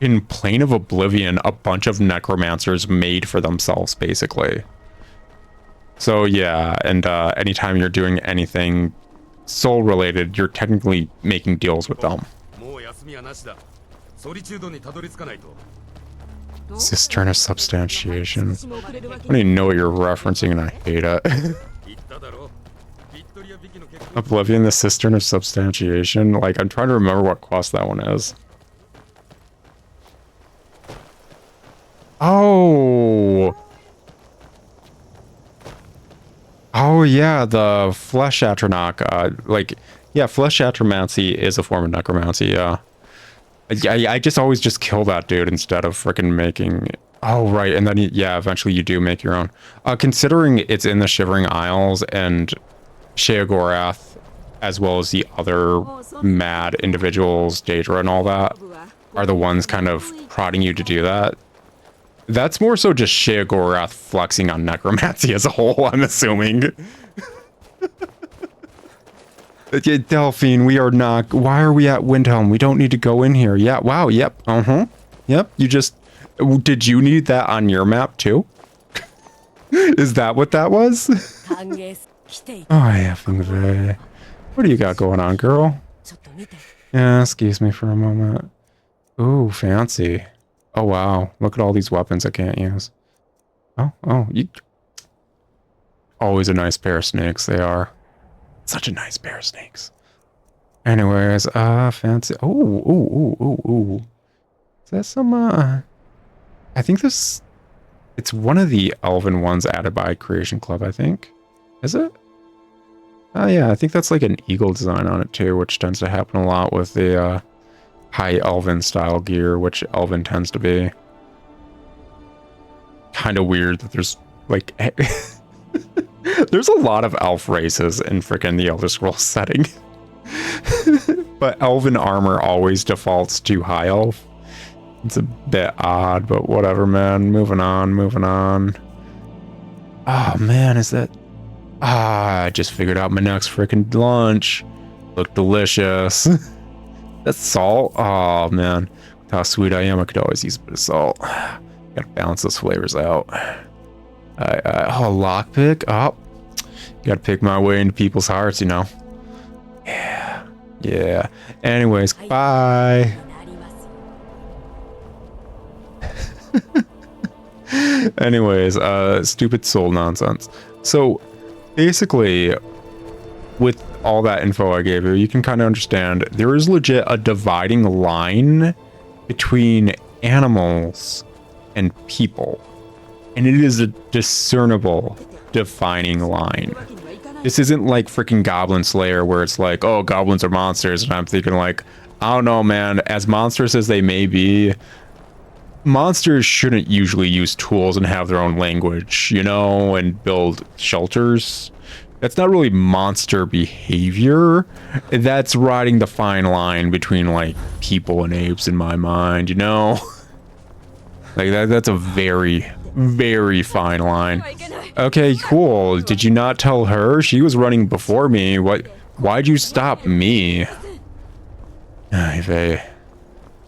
In Plane of Oblivion, a bunch of necromancers made for themselves, basically. So yeah, and anytime you're doing anything soul related, you're technically making deals with them. Cistern of Substantiation. I don't even know what you're referencing and I hate it. Oblivion, the Cistern of Substantiation. Like, I'm trying to remember what quest that one is. Oh! Oh yeah, the Flesh Atronach. Like, yeah, Flesh Atromancy is a form of necromancy, yeah. I just always just kill that dude instead of freaking making... Oh, right, and then, yeah, eventually you do make your own. Considering it's in the Shivering Isles and Sheogorath, as well as the other mad individuals, Daedra and all that, are the ones kind of prodding you to do that. That's more so just Sheogorath flexing on necromancy as a whole, I'm assuming. Delphine, we are not... Why are we at Windhelm? We don't need to go in here. Yeah, wow, yep, Yep, you just... Did you need that on your map, too? Is that what that was? Oh, yeah, Fingve. What do you got going on, girl? Yeah, excuse me for a moment. Ooh, fancy. Oh, wow. Look at all these weapons I can't use. Oh, you... Always a nice pair of snakes, they are. Such a nice pair of snakes. Anyways, fancy... Ooh. Is that some, I think this... It's one of the elven ones added by Creation Club, I think. Is it? Oh, yeah, I think that's like an eagle design on it, too, which tends to happen a lot with the, high elven style gear, which elven tends to be. Kind of weird that there's like there's a lot of elf races in frickin' the Elder Scrolls setting. But elven armor always defaults to high elf. It's a bit odd, but whatever, man. Moving on. Oh man, is that... I just figured out my next frickin' lunch. Look delicious. That's salt? Oh, man. With how sweet I am, I could always use a bit of salt. Gotta balance those flavors out. Oh, lockpick. Oh, gotta pick my way into people's hearts, you know. Yeah. Yeah. Anyways, bye. Anyways, stupid soul nonsense. So, basically, with all that info I gave you, you can kind of understand there is legit a dividing line between animals and people. And it is a discernible defining line. This isn't like freaking Goblin Slayer where it's like, oh, goblins are monsters. And I'm thinking like, I don't know, man, as monstrous as they may be, monsters shouldn't usually use tools and have their own language, you know, and build shelters. That's not really monster behavior. That's riding the fine line between like people and apes in my mind, you know? Like that's a very, very fine line. Okay, cool. Did you not tell her? She was running before me. Why'd you stop me?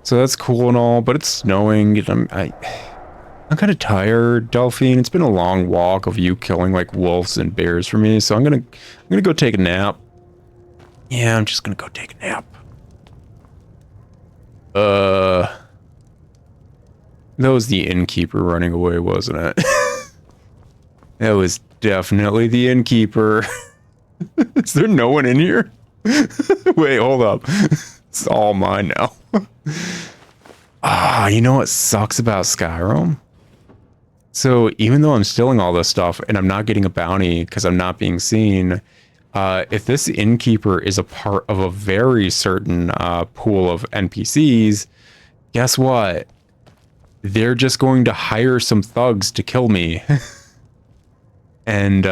So that's cool and all, but it's snowing. I'm kind of tired, Delphine. It's been a long walk of you killing like wolves and bears for me, so I'm gonna go take a nap. Yeah, I'm just gonna go take a nap. That was the innkeeper running away, wasn't it? That was definitely the innkeeper. Is there no one in here? Wait, hold up. It's all mine now. You know what sucks about Skyrim? So even though I'm stealing all this stuff and I'm not getting a bounty because I'm not being seen, if this innkeeper is a part of a very certain pool of NPCs, guess what? They're just going to hire some thugs to kill me. And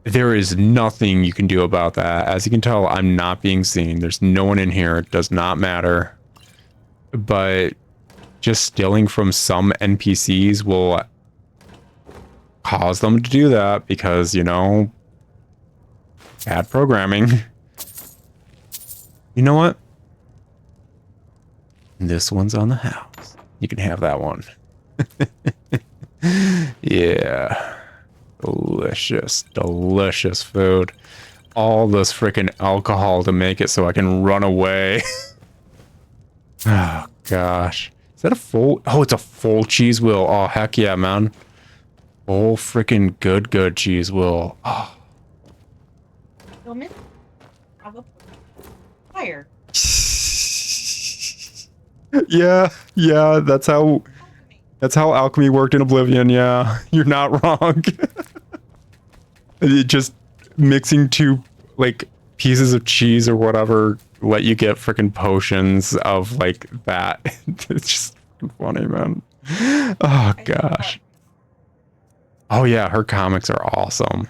there is nothing you can do about that. As you can tell, I'm not being seen. There's no one in here. It does not matter. But just stealing from some NPCs will cause them to do that because, you know, bad programming. You know what? This one's on the house. You can have that one. Yeah. Delicious, delicious food. All this freaking alcohol to make it so I can run away. Oh, gosh. Is that a full... Oh, it's a full cheese wheel. Oh, heck yeah, man. Full freaking good cheese wheel. Oh. Fire. Yeah, that's how alchemy worked in Oblivion, yeah. You're not wrong. Just mixing two, like, pieces of cheese or whatever let you get freaking potions of, like, that. It's just funny, man. Oh, gosh. Oh, yeah, her comics are awesome.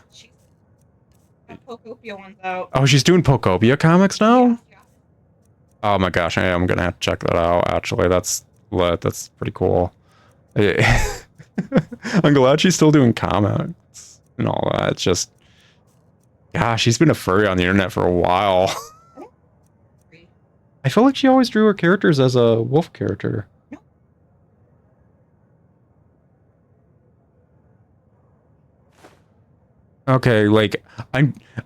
Pocopia one's out. Oh, she's doing Pocopia comics now? Yeah. Oh my gosh, I am gonna have to check that out, actually. That's pretty cool. I'm glad she's still doing comics and all that. It's just, gosh, she's been a furry on the internet for a while. I feel like she always drew her characters as a wolf character. Okay, like,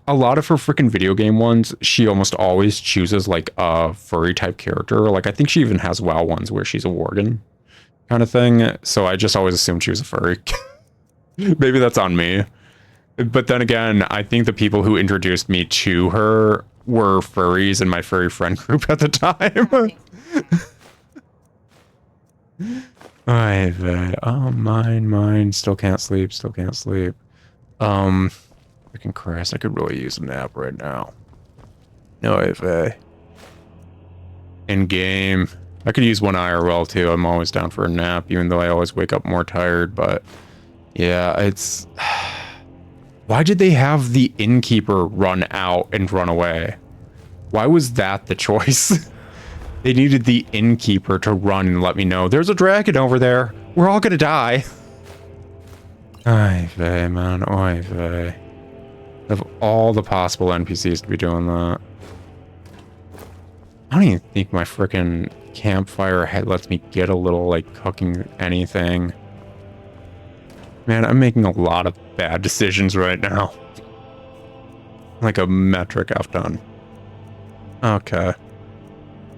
a lot of her freaking video game ones, she almost always chooses, like, a furry type character. Like, I think she even has WoW ones where she's a worgen kind of thing. So I just always assumed she was a furry. Maybe that's on me. But then again, I think the people who introduced me to her were furries in my furry friend group at the time. Oh, mine. Still can't sleep. Freaking Christ, I could really use a nap right now. No, in game. I could use one IRL too. I'm always down for a nap, even though I always wake up more tired, but yeah, it's... Why did they have the innkeeper run out and run away? Why was that the choice? They needed the innkeeper to run and let me know, there's a dragon over there. We're all gonna die. Oy vey, man. Oy vey. Of all the possible NPCs to be doing that. I don't even think my frickin' campfire lets me get a little, like, cooking anything. Man, I'm making a lot of bad decisions right now. Like a metric I've done. Okay.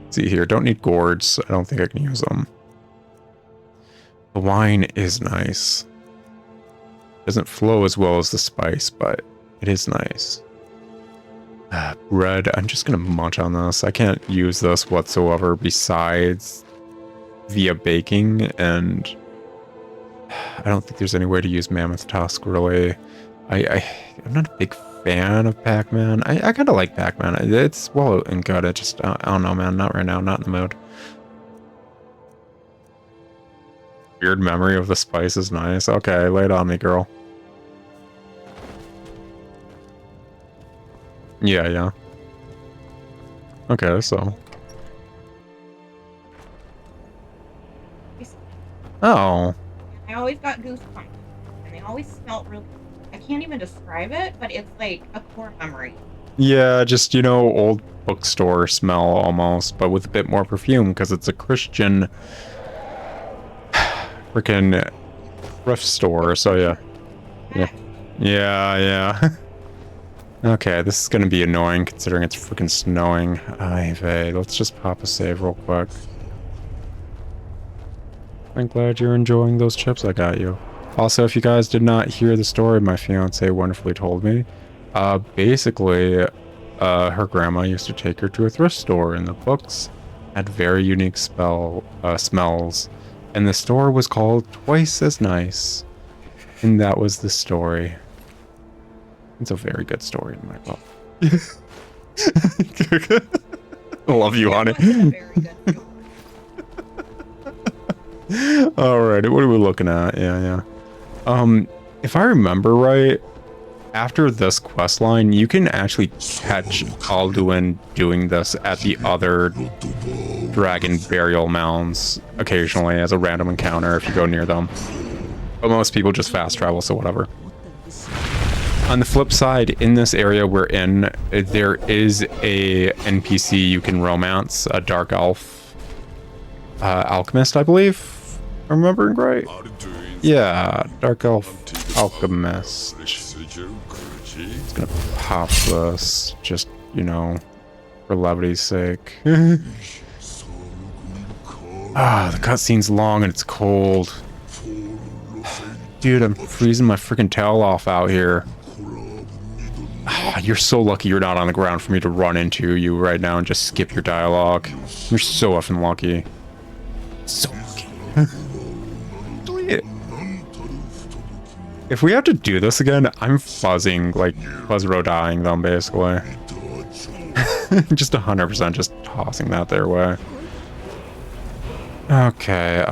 Let's see here. Don't need gourds. I don't think I can use them. The wine is nice. Doesn't flow as well as the spice, but it is nice. Bread. I'm just going to munch on this. I can't use this whatsoever besides via baking, and I don't think there's any way to use mammoth tusk, really. I'm not a big fan of Pac-Man. I kind of like Pac-Man. It's well and good. I don't know, man. Not right now. Not in the mood. Weird memory of the spice is nice. Okay, lay it on me, girl. Yeah. Okay, so. Oh. I always got goosebumps, and they always smelled really. I can't even describe it, but it's like a core memory. Yeah, just, you know, old bookstore smell almost, but with a bit more perfume because it's a Christian freaking thrift store. So yeah. Okay, this is gonna be annoying considering it's freaking snowing. Let's just pop a save real quick. I'm glad you're enjoying those chips I got you. Also, if you guys did not hear the story my fiance wonderfully told me, basically, her grandma used to take her to a thrift store, and the books had very unique smells, and the store was called Twice as Nice, and that was the story. It's a very good story in my book. I love you on it. Alright, what are we looking at? Yeah. If I remember right, after this quest line, you can actually catch Alduin doing this at the other dragon burial mounds occasionally as a random encounter if you go near them. But most people just fast travel, so whatever. On the flip side, in this area we're in, there is a NPC you can romance, a dark elf alchemist, I believe. If I'm remembering right. Yeah, dark elf alchemist. It's gonna pop this, just, you know, for levity's sake. The cutscene's long and it's cold. Dude, I'm freezing my freaking tail off out here. You're so lucky you're not on the ground for me to run into you right now and just skip your dialogue. You're so effing lucky. So lucky. If we have to do this again, I'm fuzzing, like, fuzz-row-dying them, basically. Just 100% just tossing that their way. Okay,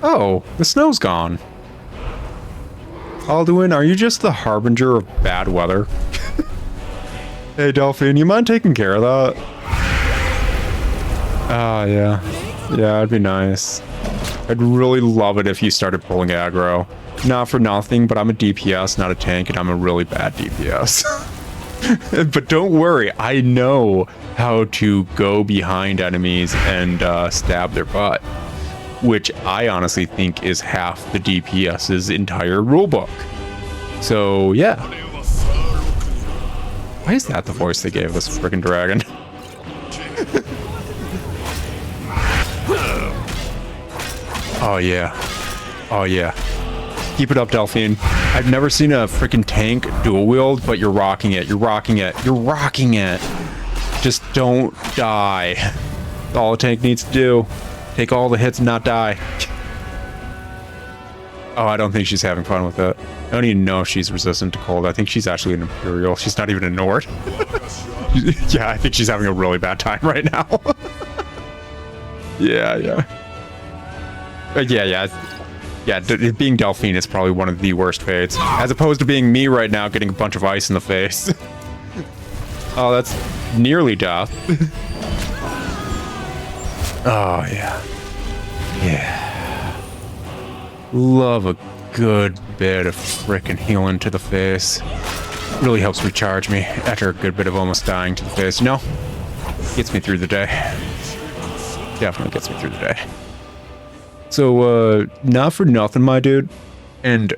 Oh, the snow's gone. Alduin, are you just the harbinger of bad weather? Hey, Delphine, you mind taking care of that? Yeah. Yeah, it'd be nice. I'd really love it if you started pulling aggro. Not for nothing, but I'm a DPS, not a tank, and I'm a really bad DPS. But don't worry, I know how to go behind enemies and stab their butt. Which I honestly think is half the DPS's entire rulebook. So, yeah. Why is that the voice they gave this freaking dragon? Oh, yeah. Oh, yeah. Keep it up, Delphine. I've never seen a freaking tank dual wield, but you're rocking it. You're rocking it. You're rocking it. Just don't die. That's all a tank needs to do. Take all the hits and not die. Oh, I don't think she's having fun with it. I don't even know if she's resistant to cold. I think she's actually an Imperial. She's not even a Nord. Yeah, I think she's having a really bad time right now. Yeah. Being Delphine is probably one of the worst fates. As opposed to being me right now getting a bunch of ice in the face. Oh, that's nearly death. Oh, yeah. Yeah. Love a good bit of frickin' healing to the face. Really helps recharge me after a good bit of almost dying to the face, you know? Gets me through the day. Definitely gets me through the day. So, not for nothing, my dude. And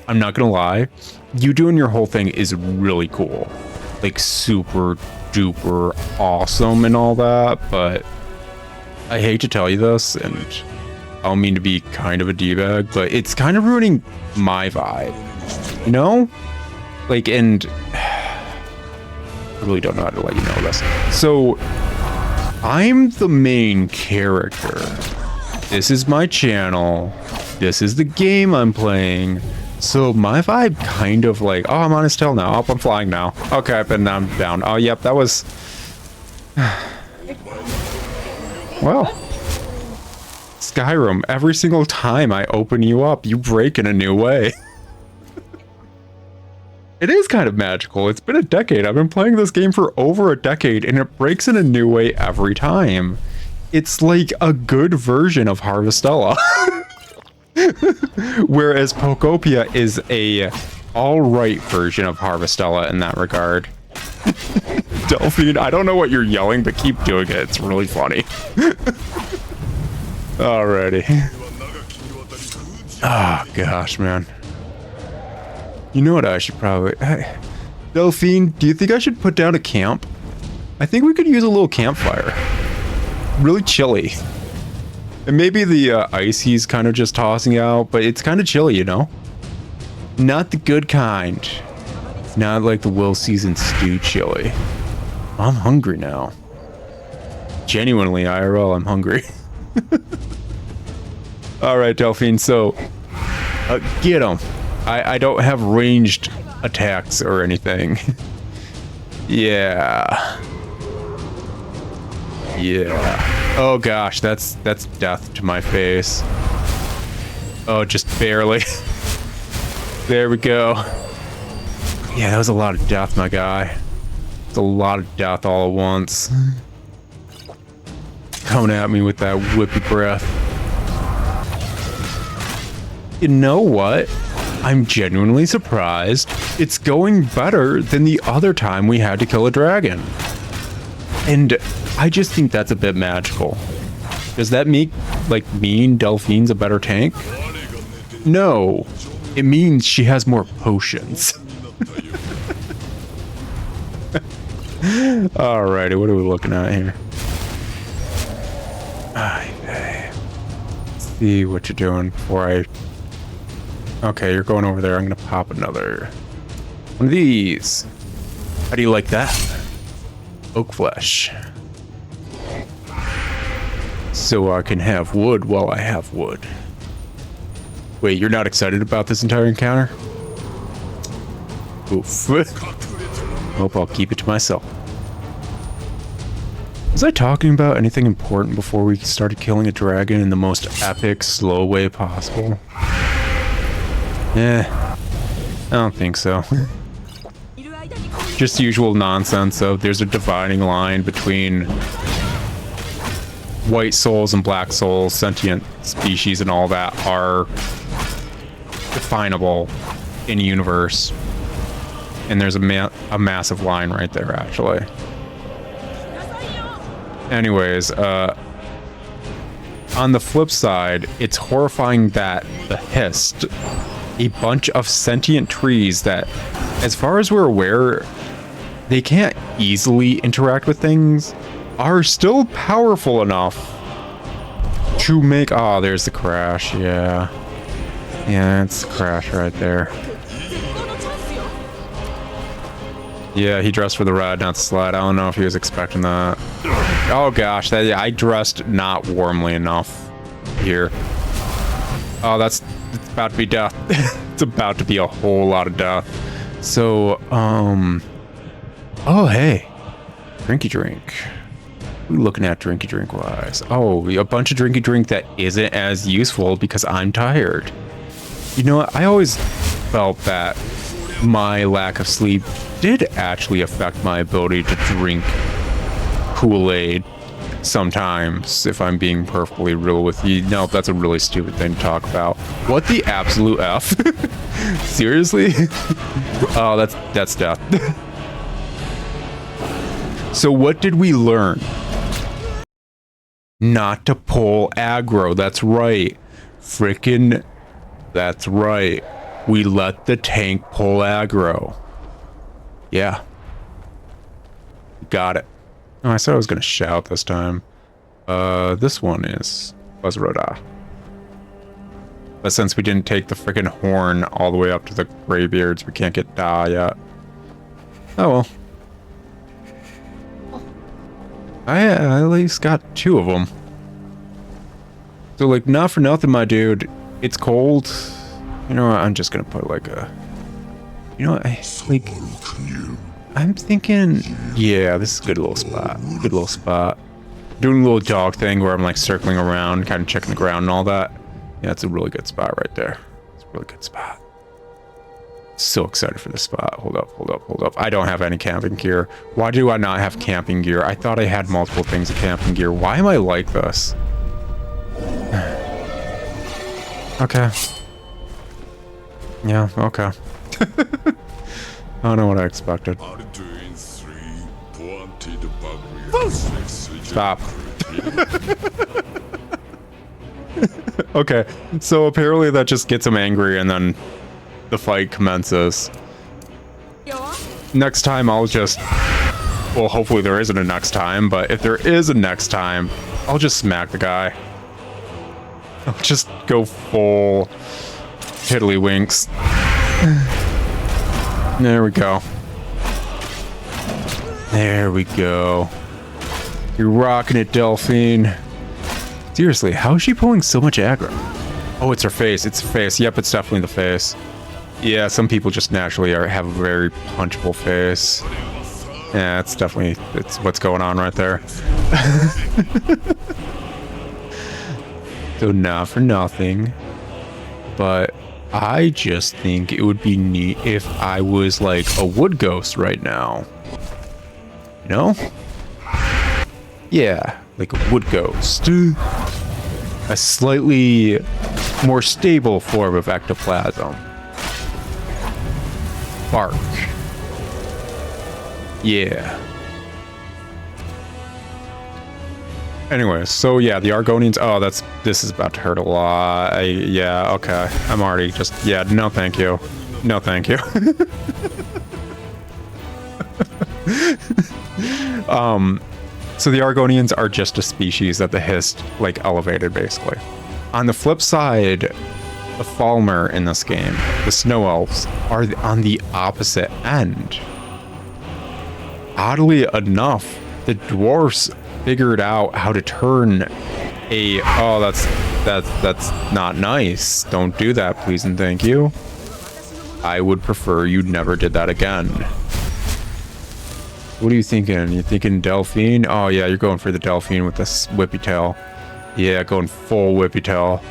I'm not gonna lie, you doing your whole thing is really cool. Like, super duper awesome and all that, but I hate to tell you this, and I don't mean to be kind of a D-bag, but it's kind of ruining my vibe. You know? Like, and I really don't know how to let you know this. So, I'm the main character. This is my channel. This is the game I'm playing. So my vibe kind of like, oh, I'm on his tail now. Oh, I'm flying now. Okay, and now I'm down. Oh, yep, that was... Well, Skyrim, every single time I open you up, you break in a new way. It is kind of magical. It's been a decade. I've been playing this game for over a decade, and it breaks in a new way every time. It's like a good version of Harvestella. Whereas Pokopia is a alright version of Harvestella in that regard. Delphine, I don't know what you're yelling, but keep doing it. It's really funny. Alrighty. Oh, gosh, man. You know what I should probably... Hey, Delphine, do you think I should put down a camp? I think we could use a little campfire. Really chilly. And maybe the ice he's kind of just tossing out, but it's kind of chilly, you know? Not the good kind. Not like the Will Season Stew chili. I'm hungry now. Genuinely, IRL, I'm hungry. Alright, Delphine, so... get him. I don't have ranged attacks or anything. Yeah. Yeah. Oh gosh, that's death to my face. Oh, just barely. There we go. Yeah, that was a lot of death, my guy. It's a lot of death all at once. Coming at me with that whippy breath. You know what? I'm genuinely surprised. It's going better than the other time we had to kill a dragon. And I just think that's a bit magical. Does that mean Delphine's a better tank? No. It means she has more potions. Alrighty, what are we looking at here? Okay. Let's see what you're doing before I... Okay, you're going over there. I'm gonna pop another one of these. How do you like that? Oak flesh. So I can have wood while I have wood. Wait, you're not excited about this entire encounter? Oof. Hope I'll keep it to myself. Was I talking about anything important before we started killing a dragon in the most epic, slow way possible? I don't think so. Just the usual nonsense of there's a dividing line between white souls and black souls, sentient species and all that are definable in universe. And there's a massive line right there, actually. Anyways, on the flip side, it's horrifying that the Hist, a bunch of sentient trees that, as far as we're aware, they can't easily interact with things, are still powerful enough to make... Oh, there's the crash, yeah. Yeah, it's the crash right there. Yeah, he dressed for the ride, not the slide. I don't know if he was expecting that. Oh gosh, I dressed not warmly enough here. Oh, it's about to be death. It's about to be a whole lot of death. So, oh, hey. Drinky drink. What are we looking at drinky drink wise? Oh, a bunch of drinky drink that isn't as useful because I'm tired. You know what? I always felt that my lack of sleep did actually affect my ability to drink Kool-Aid sometimes, if I'm being perfectly real with you. No, that's a really stupid thing to talk about. What the absolute F? Seriously? Oh, that's death. So what did we learn? Not to pull aggro. That's right. Frickin', that's right. We let the tank pull aggro. Yeah. Got it. Oh, I said I was gonna shout this time. This one is Buzzroda. But since we didn't take the frickin' horn all the way up to the Greybeards, we can't get Da yet. Oh well. I at least got 2 of them. So, like, not for nothing, my dude. It's cold. You know what? I'm just gonna put, like, a... You know what? I'm thinking... Yeah, this is a good little spot. Good little spot. Doing a little dog thing where I'm, like, circling around, kind of checking the ground and all that. Yeah, it's a really good spot right there. It's a really good spot. So excited for this spot. Hold up, hold up, hold up. I don't have any camping gear. Why do I not have camping gear? I thought I had multiple things of camping gear. Why am I like this? Okay. Yeah, okay. I don't know what I expected. Stop. Okay, so apparently that just gets him angry and then the fight commences. Next time I'll just... Well, hopefully there isn't a next time, but if there is a next time, I'll just smack the guy. I'll just go full tiddlywinks. There we go. There we go. You're rocking it, Delphine. Seriously, how is she pulling so much aggro? Oh, it's her face. It's her face. Yep, it's definitely the face. Yeah, some people just naturally have a very punchable face. Yeah, it's definitely it's what's going on right there. So not for nothing, but I just think it would be neat if I was like a wood ghost right now. You know? Yeah, like a wood ghost. A slightly more stable form of ectoplasm. Bark. Yeah. Anyway, so yeah, the Argonians. Oh, this is about to hurt a lot. Yeah, okay. I'm already just, yeah, no thank you. No thank you. So the Argonians are just a species that the Hist, like, elevated, basically. On the flip side, the Falmer in this game, the Snow Elves, are on the opposite end. Oddly enough, the Dwarfs figured out how to turn a... Oh, that's not nice. Don't do that, please and thank you. I would prefer you never did that again. What are you thinking? You thinking Delphine? Oh yeah, you're going for the Delphine with this whippy tail. Yeah, going full whippy tail.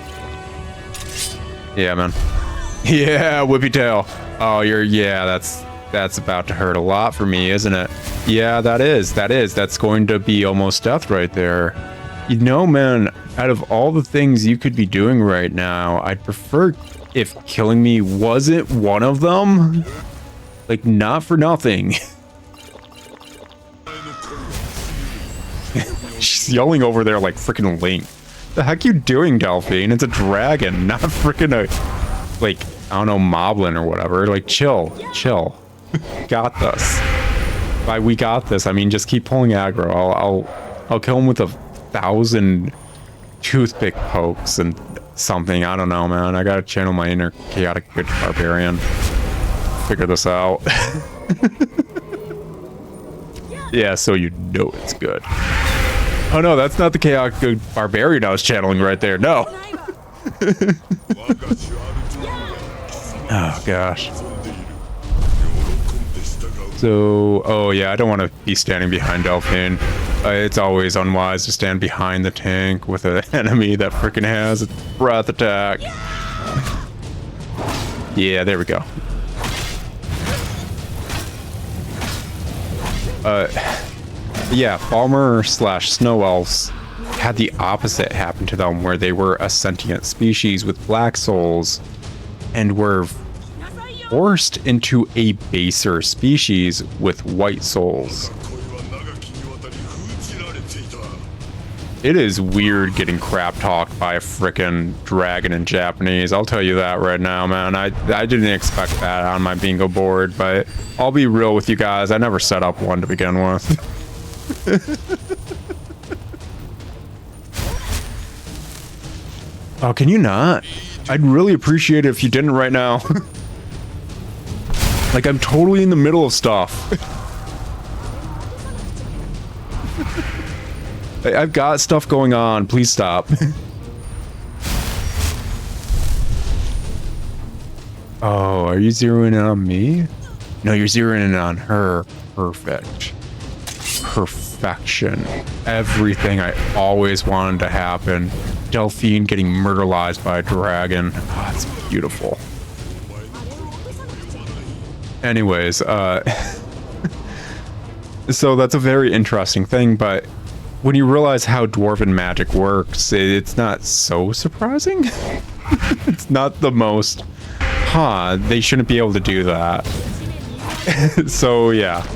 Yeah, man. Yeah, whippy tail. Oh, yeah, that's about to hurt a lot for me, isn't it? Yeah, that is. That's going to be almost death right there. You know, man, out of all the things you could be doing right now, I'd prefer if killing me wasn't one of them. Like, not for nothing. She's yelling over there like freaking Link. The heck you doing, Delphine? It's a dragon, not freaking a, like, I don't know, moblin or whatever. Like, chill. Got this. By we got this, I mean just keep pulling aggro. I'll kill him with 1,000 toothpick pokes and something. I don't know, man. I gotta channel my inner chaotic good barbarian. Figure this out. Yeah, so you know it's good. Oh no, that's not the chaotic good barbarian I was channeling right there. No. Oh gosh. So, oh yeah, I don't want to be standing behind Delphine. It's always unwise to stand behind the tank with an enemy that freaking has a breath attack. Yeah, there we go. Yeah, Falmer / Snow Elves had the opposite happen to them, where they were a sentient species with black souls and were forced into a baser species with white souls. It is weird getting crap talked by a frickin' dragon in Japanese. I'll tell you that right now, man. I didn't expect that on my bingo board, but I'll be real with you guys. I never set up one to begin with. Oh, can you not? I'd really appreciate it if you didn't right now. Like, I'm totally in the middle of stuff. I've got stuff going on. Please stop. Oh, are you zeroing in on me? No, you're zeroing in on her. Perfect. Perfection. Everything I always wanted to happen. Delphine getting murderized by a dragon. Oh, it's beautiful. Anyways, so that's a very interesting thing, but when you realize how dwarven magic works, it's not so surprising. It's not the most, they shouldn't be able to do that. So, yeah.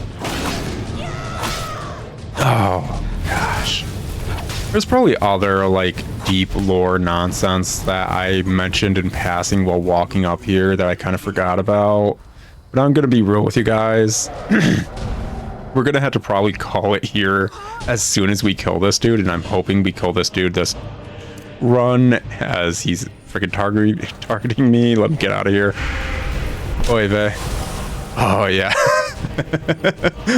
Oh, gosh. There's probably other, like, deep lore nonsense that I mentioned in passing while walking up here that I kind of forgot about. But I'm going to be real with you guys. We're going to have to probably call it here as soon as we kill this dude. And I'm hoping we kill this dude this run as he's freaking targeting me. Let him get out of here. Oy vey. Oh, yeah.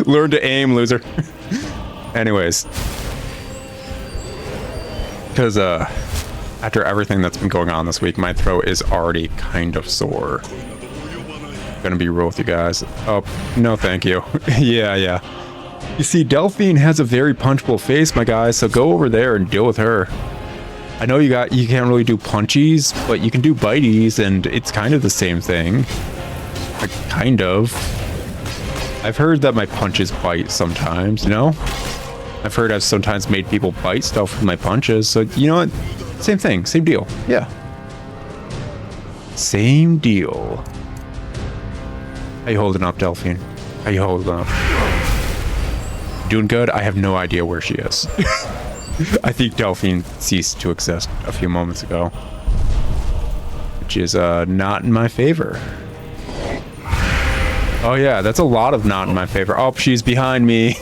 Learn to aim, loser. Anyways. Because after everything that's been going on this week, my throat is already kind of sore. Gonna be real with you guys. Oh, no thank you. Yeah. You see, Delphine has a very punchable face, my guy, so go over there and deal with her. I know you can't really do punchies, but you can do bites, and it's kind of the same thing. Like, kind of. I've heard that my punches bite sometimes, you know? I've heard I've sometimes made people bite stuff with my punches, so you know what? Same thing, same deal. Yeah. Same deal. How you holding up, Delphine? How you holding up? Doing good? I have no idea where she is. I think Delphine ceased to exist a few moments ago. Which is not in my favor. Oh yeah, that's a lot of not in my favor. Oh, she's behind me.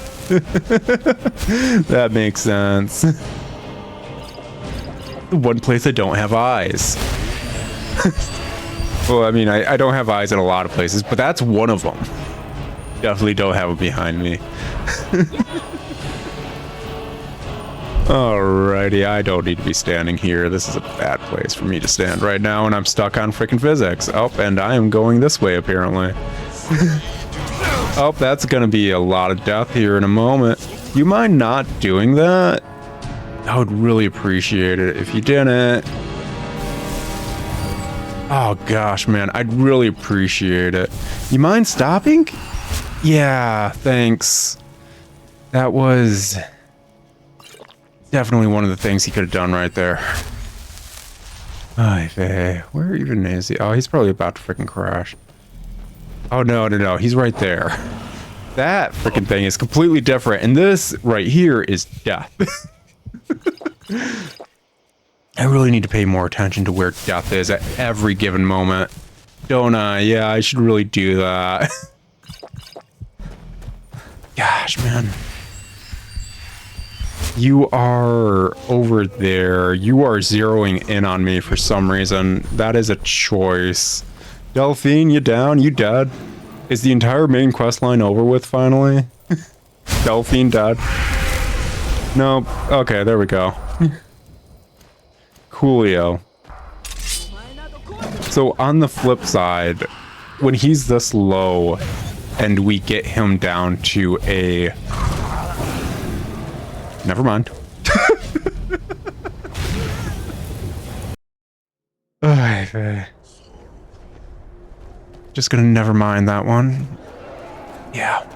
That makes sense. The one place I don't have eyes. Well, I mean, I don't have eyes in a lot of places, but that's one of them. Definitely don't have them behind me. Alrighty, I don't need to be standing here. This is a bad place for me to stand right now, and I'm stuck on freaking physics. Oh, and I am going this way, apparently. Oh, that's gonna be a lot of death here in a moment. You mind not doing that? I would really appreciate it if you didn't. Oh gosh, man, I'd really appreciate it. You mind stopping? Yeah, thanks. That was definitely one of the things he could have done right there. Where even is he? Oh, he's probably about to freaking crash. Oh, no, he's right there. That freaking thing is completely different, and this right here is death. I really need to pay more attention to where death is at every given moment. Don't I? Yeah, I should really do that. Gosh, man. You are over there. You are zeroing in on me for some reason. That is a choice. Delphine, you down? You dead? Is the entire main quest line over with finally? Delphine dead? Nope. Okay, there we go. Coolio. So on the flip side, when he's this low and we get him down to a... Never mind. Just gonna never mind that one. Yeah.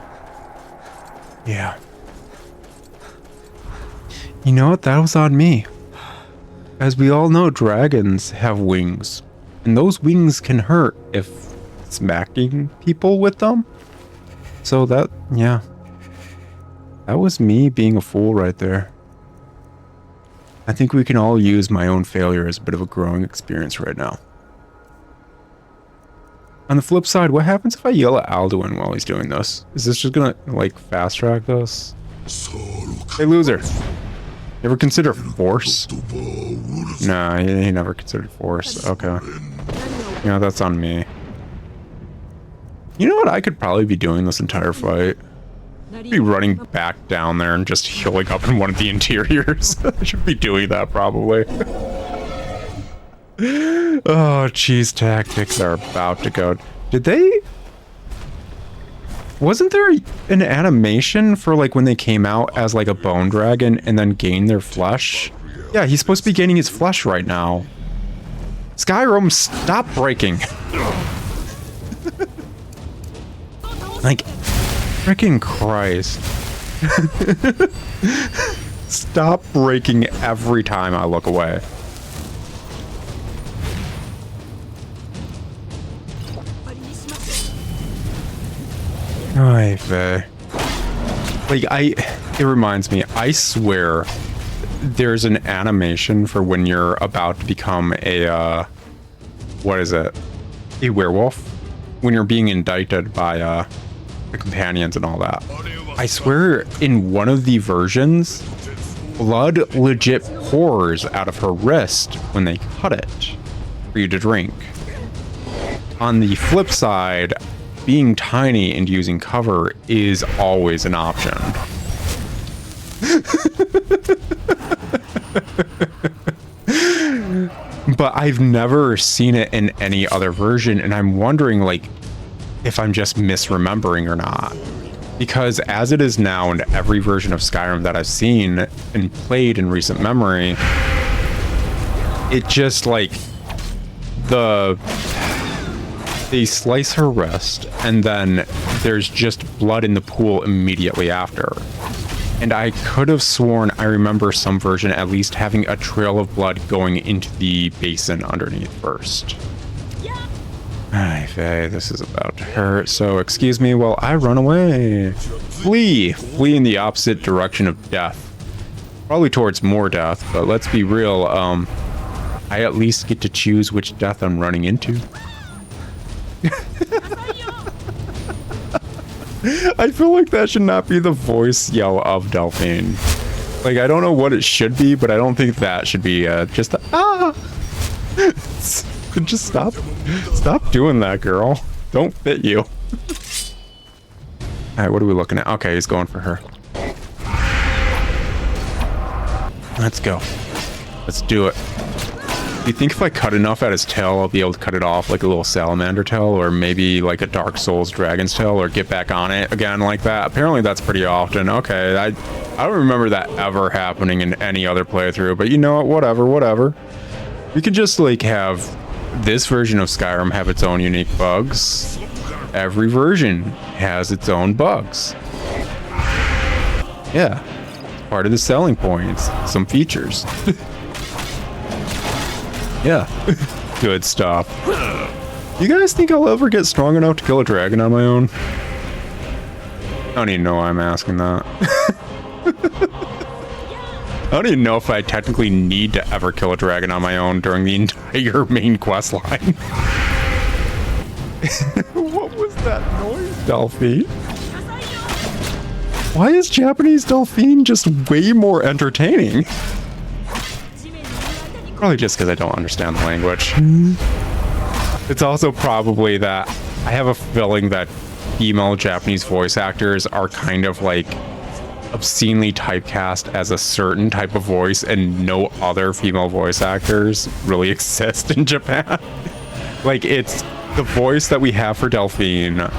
You know what? That was on me. As we all know, dragons have wings. And those wings can hurt if smacking people with them. So that, yeah. That was me being a fool right there. I think we can all use my own failure as a bit of a growing experience right now. On the flip side, what happens if I yell at Alduin while he's doing this? Is this just gonna, like, fast track this? Hey, loser. You ever consider force? Nah, he never considered force. Okay. Yeah, that's on me. You know what? I could probably be doing this entire fight. Be running back down there and just healing up in one of the interiors. I should be doing that probably. Oh, cheese tactics are about to go. Did they? Wasn't there an animation for like when they came out as like a bone dragon and then gained their flesh? Yeah, he's supposed to be gaining his flesh right now. Skyrim, stop breaking. Like, freaking Christ. Stop breaking every time I look away. Ay, vey. Like, it reminds me, I swear there's an animation for when you're about to become a, what is it? A werewolf? When you're being indicted by, the companions and all that. I swear in one of the versions, blood legit pours out of her wrist when they cut it for you to drink. On the flip side, being tiny and using cover is always an option. But I've never seen it in any other version, and I'm wondering, like, if I'm just misremembering or not. Because as it is now in every version of Skyrim that I've seen and played in recent memory, it just, like, they slice her wrist, and then there's just blood in the pool immediately after. And I could have sworn I remember some version at least having a trail of blood going into the basin underneath first. Ay, vey, this is about to hurt, so excuse me while I run away. Flee! Flee in the opposite direction of death. Probably towards more death, but let's be real, I at least get to choose which death I'm running into. I feel like that should not be the voice yell of Delphine. Like, I don't know what it should be, but I don't think that should be just a, ah! Just stop doing that, girl. Don't fit you. Alright, what are we looking at? Okay, he's going for her. Let's go. Let's do it. Do you think if I cut enough at his tail, I'll be able to cut it off like a little salamander tail, or maybe like a Dark Souls dragon's tail, or get back on it again like that? Apparently that's pretty often. Okay, I don't remember that ever happening in any other playthrough, but you know what? Whatever. We could just like have this version of Skyrim have its own unique bugs. Every version has its own bugs. Yeah, part of the selling points, some features. Yeah, good stuff. You guys think I'll ever get strong enough to kill a dragon on my own? I don't even know why I'm asking that. I don't even know if I technically need to ever kill a dragon on my own during the entire main quest line. What was that noise, Delphine? Why is Japanese Delphine just way more entertaining? Probably just because I don't understand the language. It's also probably that I have a feeling that female Japanese voice actors are kind of like obscenely typecast as a certain type of voice, and no other female voice actors really exist in Japan. Like, it's the voice that we have for Delphine,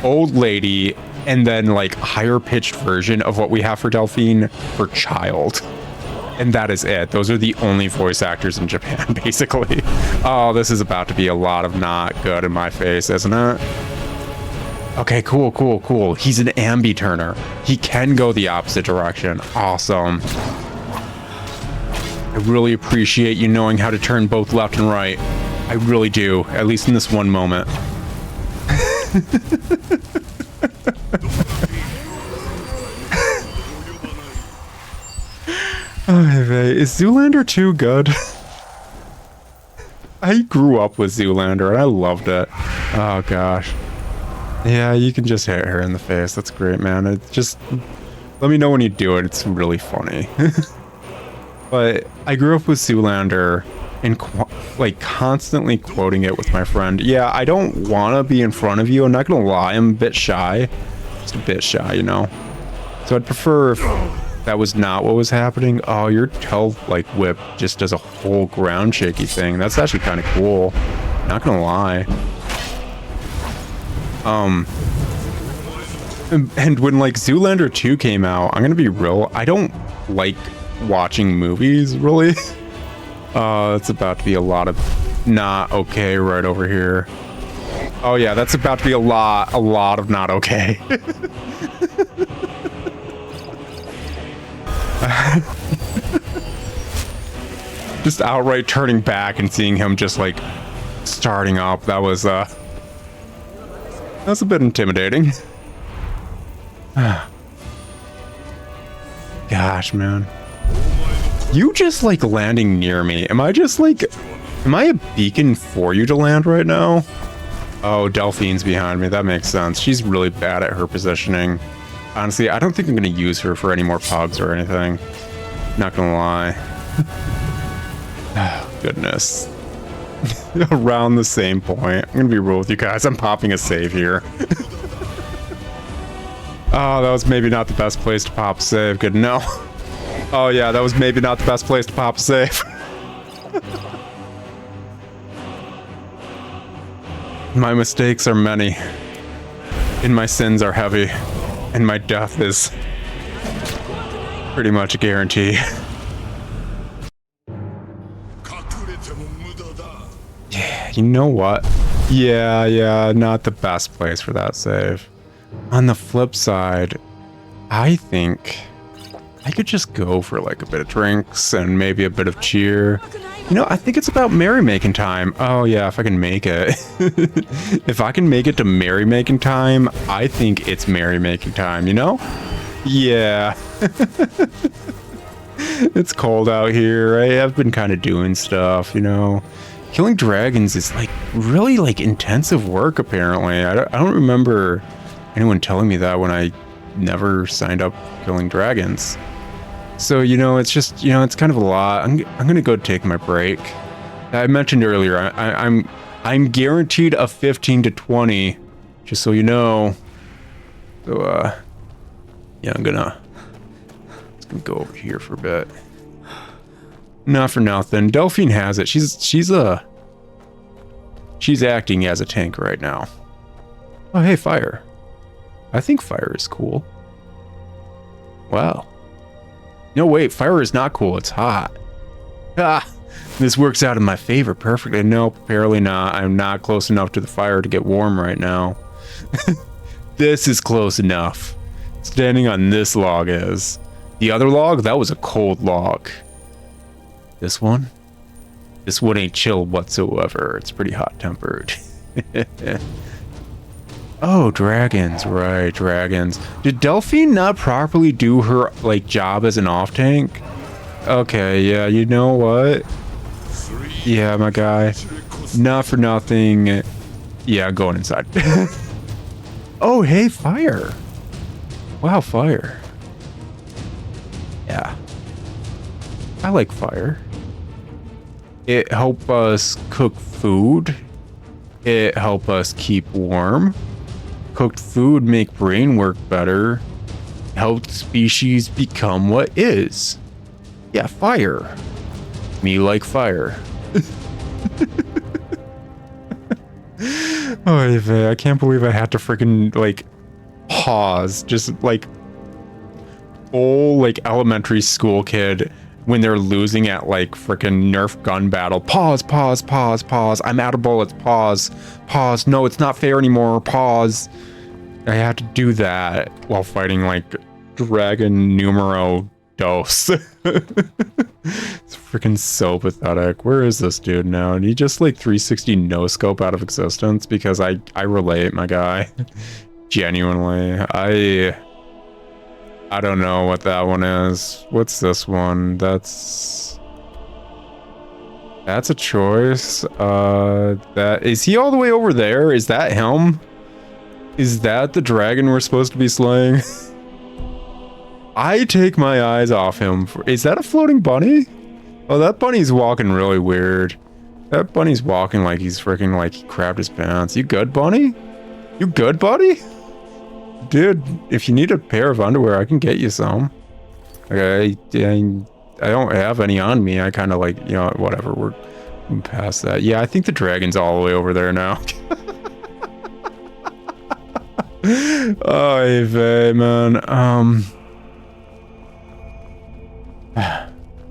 old lady, and then like higher pitched version of what we have for Delphine for child. And that is it. Those are the only voice actors in Japan, basically. Oh, this is about to be a lot of not good in my face, isn't it? Okay, cool. He's an ambi-turner. He can go the opposite direction. Awesome. I really appreciate you knowing how to turn both left and right. I really do, at least in this one moment. Is Zoolander 2 good? I grew up with Zoolander and I loved it. Oh gosh. Yeah, you can just hit her in the face. That's great, man. It just let me know when you do it. It's really funny. But I grew up with Zoolander and like constantly quoting it with my friend. Yeah, I don't want to be in front of you. I'm not gonna lie. I'm a bit shy. Just a bit shy, you know. So I'd prefer if that was not what was happening. Oh, your toe like whip just does a whole ground shaky thing. That's actually kind of cool. Not gonna lie. And when like Zoolander 2 came out, I'm gonna be real, I don't like watching movies really. It's about to be a lot of not okay right over here. Oh yeah, that's about to be a lot of not okay. Just outright turning back and seeing him just like starting up, that's a bit intimidating. Gosh, man. You just like landing near me. Am I a beacon for you to land right now? Oh, Delphine's behind me. That makes sense. She's really bad at her positioning. Honestly, I don't think I'm gonna use her for any more pugs or anything. Not gonna lie. Oh, goodness. Around the same point. I'm gonna be real with you guys. I'm popping a save here. Oh, that was maybe not the best place to pop a save. Good to know. Oh yeah, that was maybe not the best place to pop a save. My mistakes are many, and my sins are heavy, and my death is pretty much a guarantee. Yeah, you know what? Yeah, not the best place for that save. On the flip side, I think I could just go for like a bit of drinks and maybe a bit of cheer. You know, I think it's about merrymaking time. Oh yeah, if I can make it. If I can make it to merrymaking time, I think it's merrymaking time, you know? Yeah. It's cold out here, right? I've been kind of doing stuff, you know? Killing dragons is like really like intensive work apparently. I don't remember anyone telling me that when I never signed up killing dragons. So, you know, it's just, you know, it's kind of a lot. I'm gonna go take my break. I mentioned earlier, I'm guaranteed a 15 to 20, just so you know. So, yeah, I'm gonna go over here for a bit. Not for nothing. Delphine has it. She's acting as a tank right now. Oh, hey, fire. I think fire is cool. Wow. No, wait, fire is not cool. It's hot. Ah, this works out in my favor perfectly. Nope, apparently not. I'm not close enough to the fire to get warm right now. This is close enough. Standing on this log is. The other log, that was a cold log. This one ain't chill whatsoever. It's pretty hot-tempered. Oh, dragons, right, dragons. Did Delphine not properly do her, like, job as an off-tank? Okay, yeah, you know what? Yeah, my guy. Not for nothing. Yeah, going inside. Oh, hey, fire. Wow, fire. Yeah. I like fire. It help us cook food. It help us keep warm. Cooked food make brain work better. Help species become what is. Yeah, fire. Me like fire. Oh, I can't believe I had to freaking like pause. Just like full like elementary school kid when they're losing at like freaking Nerf gun battle. Pause. I'm out of bullets. Pause. No, it's not fair anymore. Pause. I had to do that while fighting like Dragon Numero Dos. It's freaking so pathetic. Where is this dude now? Did he just like 360 no scope out of existence? Because I relate, my guy. Genuinely. I don't know what that one is. What's this one? That's a choice. That is he all the way over there? Is that him? Is that the dragon we're supposed to be slaying? I take my eyes off him. Is that a floating bunny? Oh, that bunny's walking really weird. That bunny's walking like he's freaking like he crapped his pants. You good, bunny? You good, buddy? Dude, if you need a pair of underwear, I can get you some. Okay, I don't have any on me. I kind of like, you know, whatever. We're past that. Yeah, I think the dragon's all the way over there now. Oh, hey, man.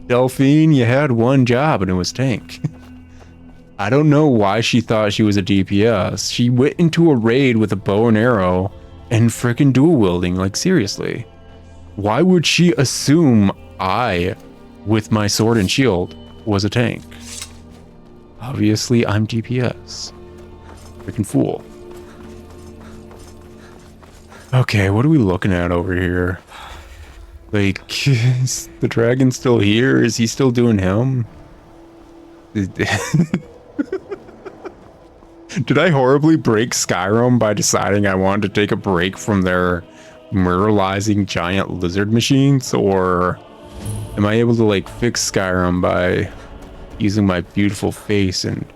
Delphine, you had one job and it was tank. I don't know why she thought she was a DPS. She went into a raid with a bow and arrow and frickin' dual wielding, like seriously. Why would she assume I, with my sword and shield, was a tank? Obviously, I'm DPS. Frickin' fool. Okay, what are we looking at over here? Like, is the dragon still here? Is he still doing him? Did I horribly break Skyrim by deciding I wanted to take a break from their muralizing giant lizard machines? Or am I able to like fix Skyrim by using my beautiful face and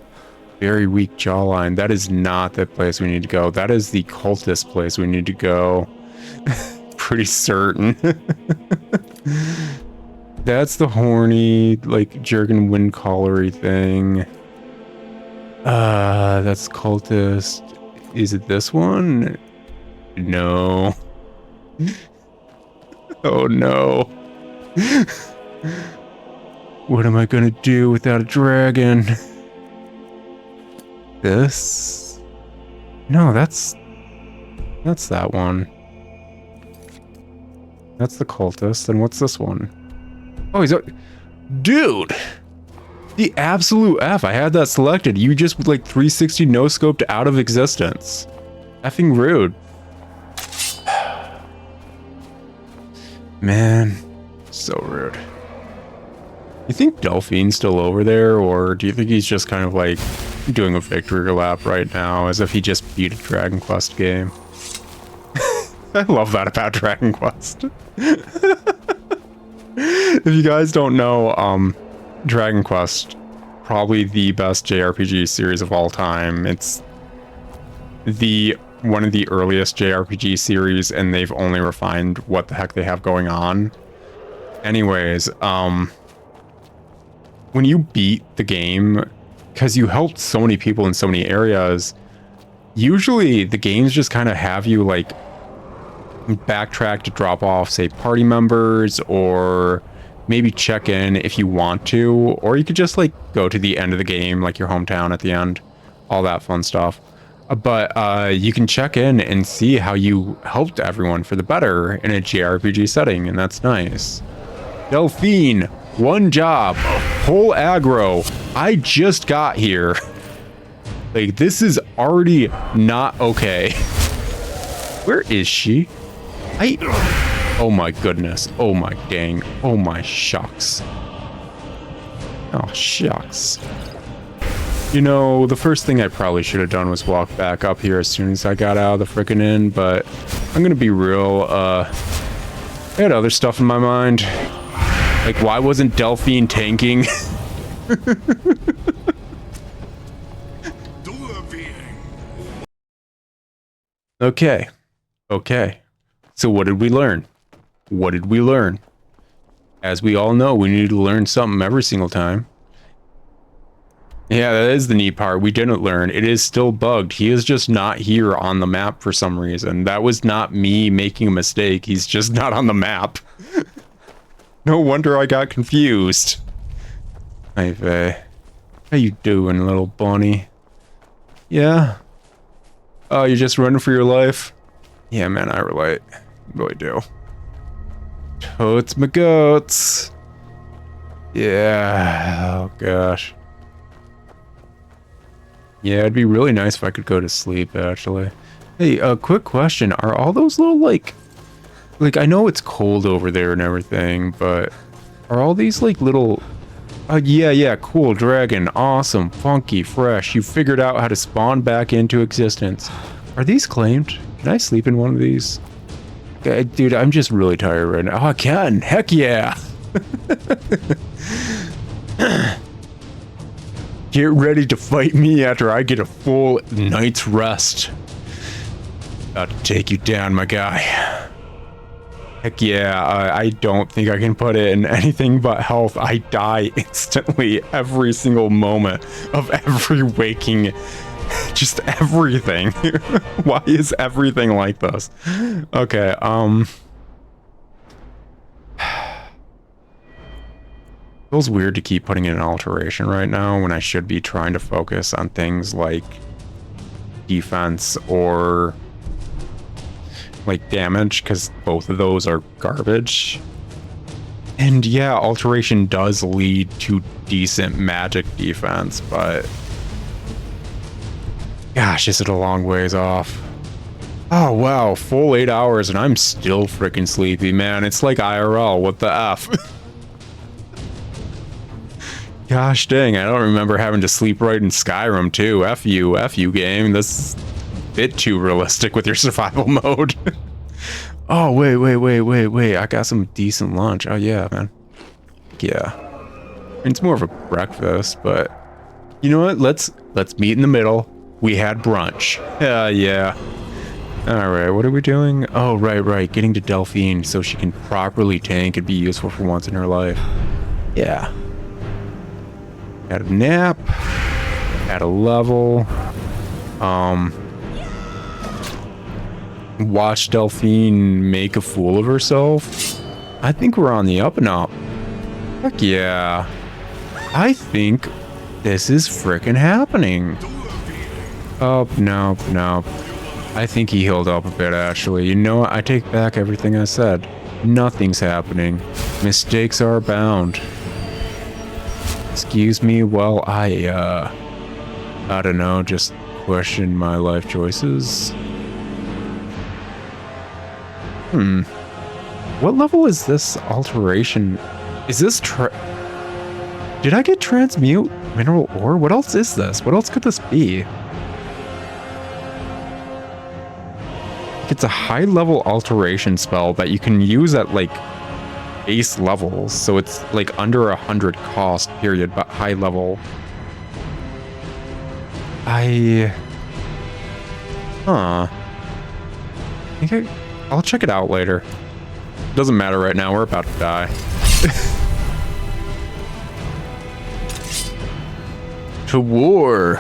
very weak jawline? That is not the place we need to go. That is the cultist place we need to go. Pretty certain. That's the horny, like, Jurgen Windcallery thing. That's cultist. Is it this one? No. Oh no. What am I gonna do without a dragon? This? No, that's that one. That's the cultist. And what's this one? Oh, he's a... Dude! The absolute F. I had that selected. You just like 360 no-scoped out of existence. Effing rude. Man, so rude. You think Delphine's still over there, or do you think he's just kind of like doing a victory lap right now as if he just beat a Dragon Quest game? I love that about Dragon Quest. If you guys don't know, Dragon Quest, probably the best JRPG series of all time. It's one of the earliest JRPG series, and they've only refined what the heck they have going on. Anyways, when you beat the game, because you helped so many people in so many areas, usually the games just kind of have you like backtrack to drop off, say, party members, or maybe check in if you want to, or you could just like go to the end of the game, like your hometown at the end, all that fun stuff. But you can check in and see how you helped everyone for the better in a JRPG setting, and that's nice. Delphine, one job, whole aggro. I just got here. Like, this is already not okay. Where is she? Oh my goodness. Oh my dang. Oh my shucks. Oh shucks. You know, the first thing I probably should have done was walk back up here as soon as I got out of the frickin' inn, but I'm gonna be real, I had other stuff in my mind. Like, why wasn't Delphine tanking? Okay. Okay. So what did we learn? What did we learn? As we all know, we need to learn something every single time. Yeah, that is the neat part. We didn't learn. It is still bugged. He is just not here on the map for some reason. That was not me making a mistake. He's just not on the map. No wonder I got confused. Hey, Faye. How you doing, little bunny? Yeah? Oh, you're just running for your life? Yeah, man, I relate. Really do. Totes my goats. Yeah. Oh, gosh. Yeah, it'd be really nice if I could go to sleep, actually. Hey, a quick question. Are all those little, like, Like, I know it's cold over there and everything, but are all these like little... yeah, cool dragon, awesome, funky, fresh. You figured out how to spawn back into existence. Are these claimed? Can I sleep in one of these? Dude, I'm just really tired right now. Oh, I can. Heck yeah. Get ready to fight me after I get a full night's rest. About to take you down, my guy. Heck yeah, I don't think I can put it in anything but health. I die instantly every single moment of every waking... Just everything. Why is everything like this? Okay, feels weird to keep putting in an alteration right now when I should be trying to focus on things like defense or like damage, because both of those are garbage. And yeah, alteration does lead to decent magic defense, but gosh, is it a long ways off. Oh wow, full 8 hours and I'm still freaking sleepy, man. It's like IRL, what the F? Gosh dang, I don't remember having to sleep right in Skyrim too. F you game. This is a bit too realistic with your survival mode. Oh, wait. I got some decent lunch. Oh yeah, man. Yeah. It's more of a breakfast, but you know what? Let's meet in the middle. We had brunch. Yeah. Alright, what are we doing? Oh, right. Getting to Delphine so she can properly tank and be useful for once in her life. Yeah. Had a nap. Had a level. Watch Delphine make a fool of herself. I think we're on the up and up. Heck yeah. I think this is frickin' happening. Oh, no. I think he healed up a bit, actually. You know what? I take back everything I said. Nothing's happening. Mistakes are abound. Excuse me while I don't know, just question my life choices. What level is this alteration? Is this Did I get transmute mineral ore? What else is this? What else could this be? It's a high level alteration spell that you can use at like base levels, so it's like under 100 cost period, but high level. I'll check it out later. Doesn't matter right now, we're about to die. To war.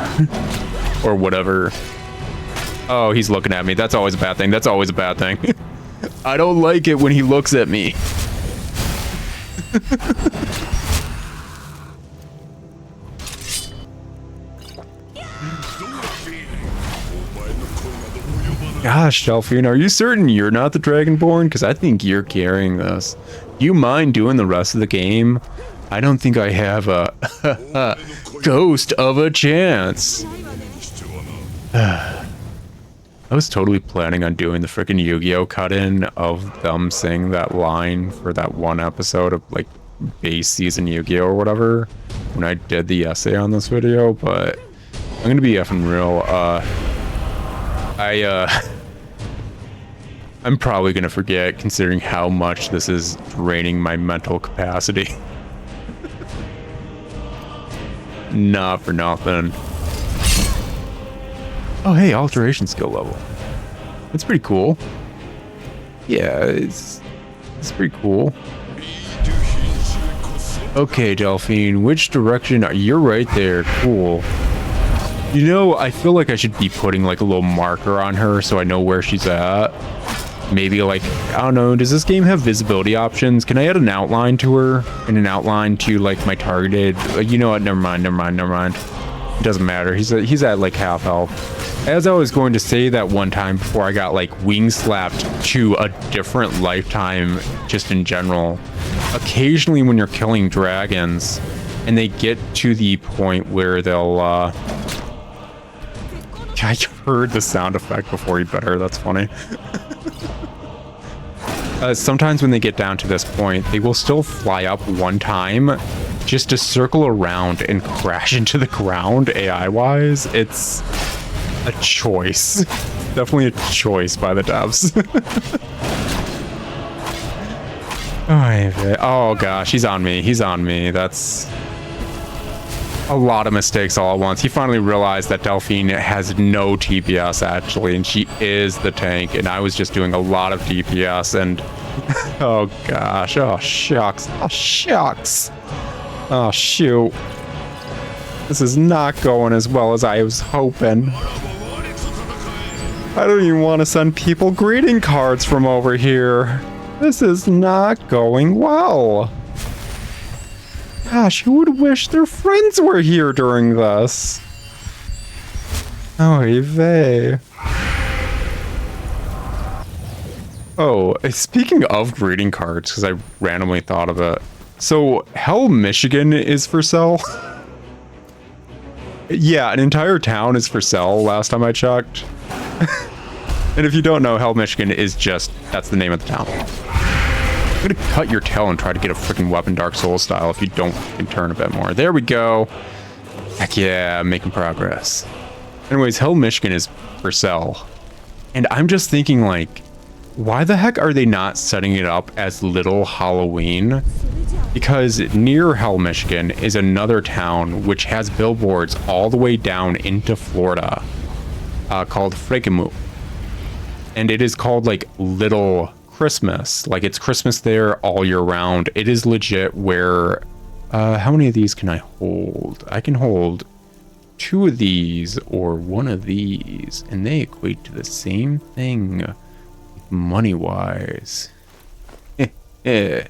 Or whatever. Oh, he's looking at me. That's always a bad thing. I don't like it when he looks at me. Gosh, Delphine, are you certain you're not the Dragonborn? Because I think you're carrying this. Do you mind doing the rest of the game? I don't think I have a ghost of a chance. I was totally planning on doing the freaking Yu-Gi-Oh cut-in of them saying that line for that one episode of like base season Yu-Gi-Oh or whatever when I did the essay on this video, but I'm gonna be effing real. I'm probably gonna forget considering how much this is draining my mental capacity. Not for nothing. Oh hey, alteration skill level. That's pretty cool. Yeah, it's pretty cool. Okay, Delphine, which direction are you? Right there, cool. You know, I feel like I should be putting like a little marker on her so I know where she's at. Maybe like, I don't know, does this game have visibility options? Can I add an outline to her and an outline to like my targeted? You know what, never mind. It doesn't matter, he's at like half health. As I was going to say that one time before I got like wing slapped to a different lifetime just in general, occasionally when you're killing dragons and they get to the point where they'll I heard the sound effect before he bit her. That's funny. Sometimes when they get down to this point, they will still fly up one time just to circle around and crash into the ground AI-wise. It's a choice. Definitely a choice by the devs. Oh gosh, he's on me. He's on me. That's a lot of mistakes all at once. He finally realized that Delphine has no TPS actually, and she is the tank, and I was just doing a lot of DPS, and oh gosh, oh shucks, oh shucks, oh shoot. This is not going as well as I was hoping. I don't even want to send people greeting cards from over here. This is not going well. Gosh, who would wish their friends were here during this? Oh, vey. Oh, speaking of greeting cards, because I randomly thought of it. So, Hell, Michigan is for sale. Yeah, an entire town is for sale last time I checked. And if you don't know, Hell, Michigan is just, that's the name of the town. I'm gonna cut your tail and try to get a freaking weapon Dark Souls style if you don't turn a bit more. There we go. Heck yeah, making progress. Anyways, Hell, Michigan is for sale. And I'm just thinking, like, why the heck are they not setting it up as Little Halloween? Because near Hell, Michigan is another town which has billboards all the way down into Florida called Fregemoot. And it is called, like, Little Christmas. Like, it's Christmas there all year round. It is legit where how many of these can I hold? I can hold 2 of these or 1 of these, and they equate to the same thing money wise. Yeah.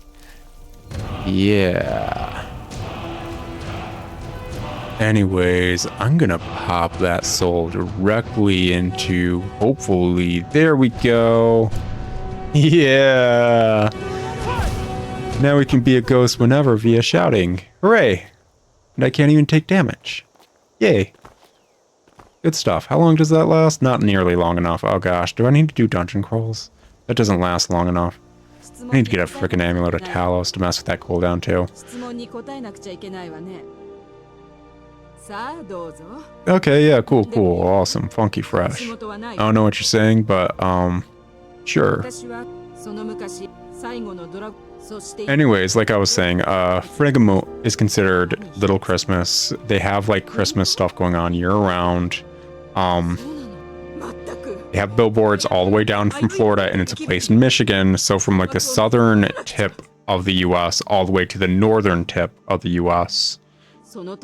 Anyways, I'm gonna pop that soul directly into, hopefully, there we go. Yeah. Now we can be a ghost whenever via shouting. Hooray. And I can't even take damage. Yay. Good stuff. How long does that last? Not nearly long enough. Oh gosh, do I need to do dungeon crawls? That doesn't last long enough. I need to get a freaking amulet of Talos to mess with that cooldown too. Okay, yeah, cool, cool, awesome, funky fresh. I don't know what you're saying, but sure. Anyways, like I was saying, Fregemoot is considered Little Christmas. They have like Christmas stuff going on year round. They have billboards all the way down from Florida, and it's a place in Michigan. So from like the southern tip of the US all the way to the northern tip of the US.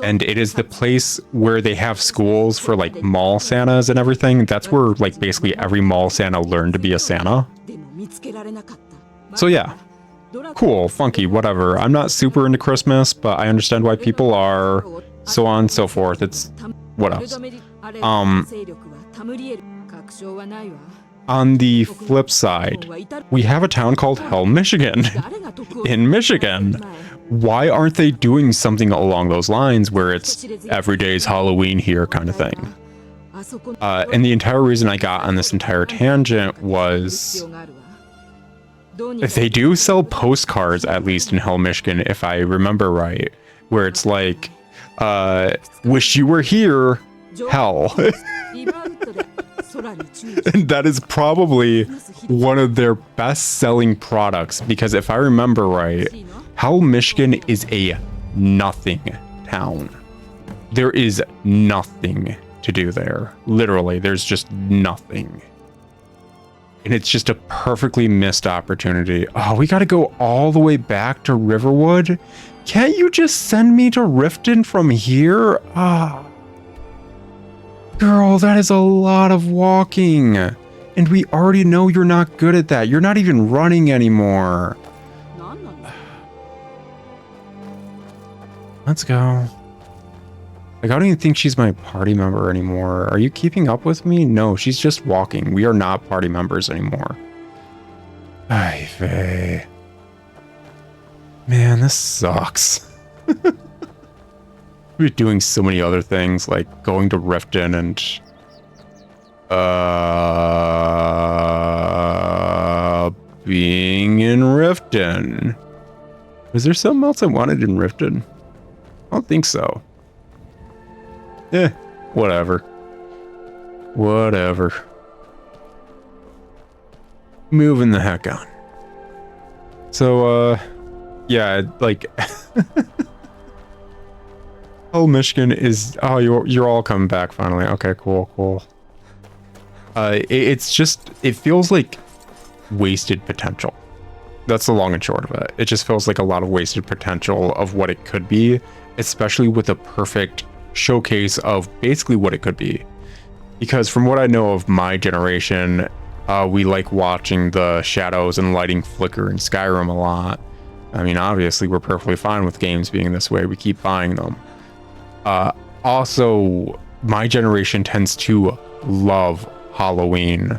And it is the place where they have schools for like mall Santas and everything. That's where like basically every mall Santa learned to be a Santa. So yeah, cool, funky, whatever. I'm not super into Christmas, but I understand why people are, so on and so forth. It's what else? On the flip side, we have a town called Hell, Michigan. In Michigan. Why aren't they doing something along those lines where it's every day's Halloween here kind of thing? And the entire reason I got on this entire tangent was if they do sell postcards, at least in Hell, Michigan, if I remember right, where it's like, wish you were here, Hell. And that is probably one of their best-selling products, because if I remember right, Hell, Michigan is a nothing town. There is nothing to do there. Literally, there's just nothing. And it's just a perfectly missed opportunity. Oh, we gotta go all the way back to Riverwood? Can't you just send me to Riften from here? Ah. Girl, that is a lot of walking. And we already know you're not good at that. You're not even running anymore. Let's go. Like, I don't even think she's my party member anymore. Are you keeping up with me? No, she's just walking. We are not party members anymore. Ay, vey. Man, this sucks. We're doing so many other things, like going to Riften and being in Riften. Was there something else I wanted in Riften? I don't think so. Whatever. Whatever. Moving the heck on. So, yeah, like... Oh, Michigan is... Oh, you're all coming back finally. Okay, cool. It's just... It feels like wasted potential. That's the long and short of it. It just feels like a lot of wasted potential of what it could be, especially with a perfect showcase of basically what it could be. Because from what I know of my generation, we like watching the shadows and lighting flicker in Skyrim a lot. I mean, obviously, we're perfectly fine with games being this way. We keep buying them. Also, my generation tends to love Halloween.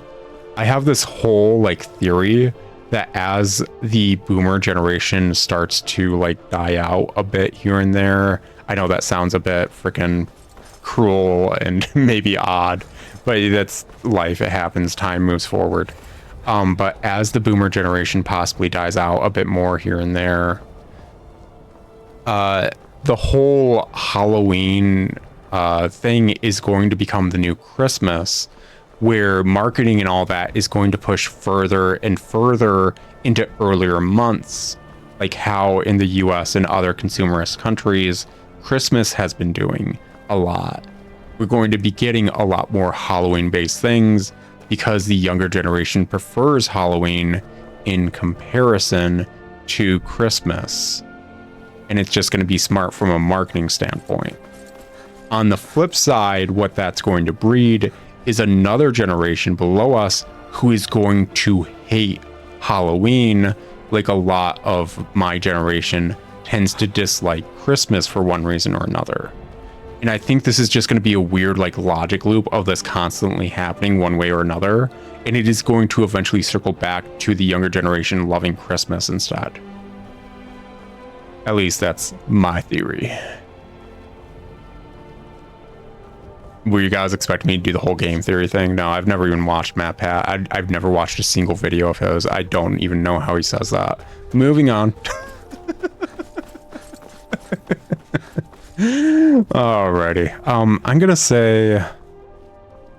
I have this whole like theory that as the boomer generation starts to like die out a bit here and there, I know that sounds a bit freaking cruel and maybe odd, but that's life. It happens. Time moves forward. But as the boomer generation possibly dies out a bit more here and there, the whole Halloween thing is going to become the new Christmas, where marketing and all that is going to push further and further into earlier months, like how in the US and other consumerist countries, Christmas has been doing a lot. We're going to be getting a lot more Halloween-based things because the younger generation prefers Halloween in comparison to Christmas. And it's just going to be smart from a marketing standpoint. On the flip side, what that's going to breed is another generation below us who is going to hate Halloween, like a lot of my generation tends to dislike Christmas for one reason or another. And I think this is just going to be a weird like logic loop of this constantly happening one way or another, and it is going to eventually circle back to the younger generation loving Christmas instead. At least that's my theory. Were you guys expecting me to do the whole game theory thing? No, I've never even watched Matt Pat. I've never watched a single video of his. I don't even know how he says that. Moving on. Alrighty. I'm gonna say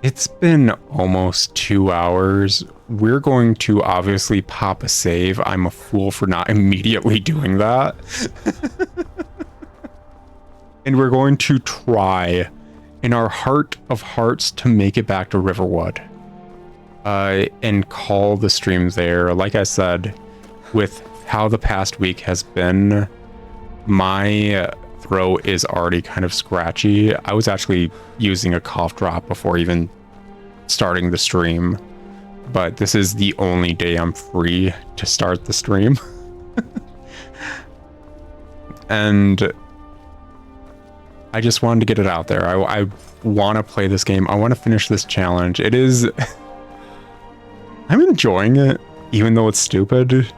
it's been almost 2 hours. We're going to obviously pop a save. I'm a fool for not immediately doing that. And we're going to try in our heart of hearts to make it back to Riverwood. And call the stream there. Like I said, with how the past week has been, my throat is already kind of scratchy. I was actually using a cough drop before even starting the stream, but this is the only day I'm free to start the stream. And I just wanted to get it out there. I want to play this game. I want to finish this challenge. It is... I'm enjoying it, even though it's stupid.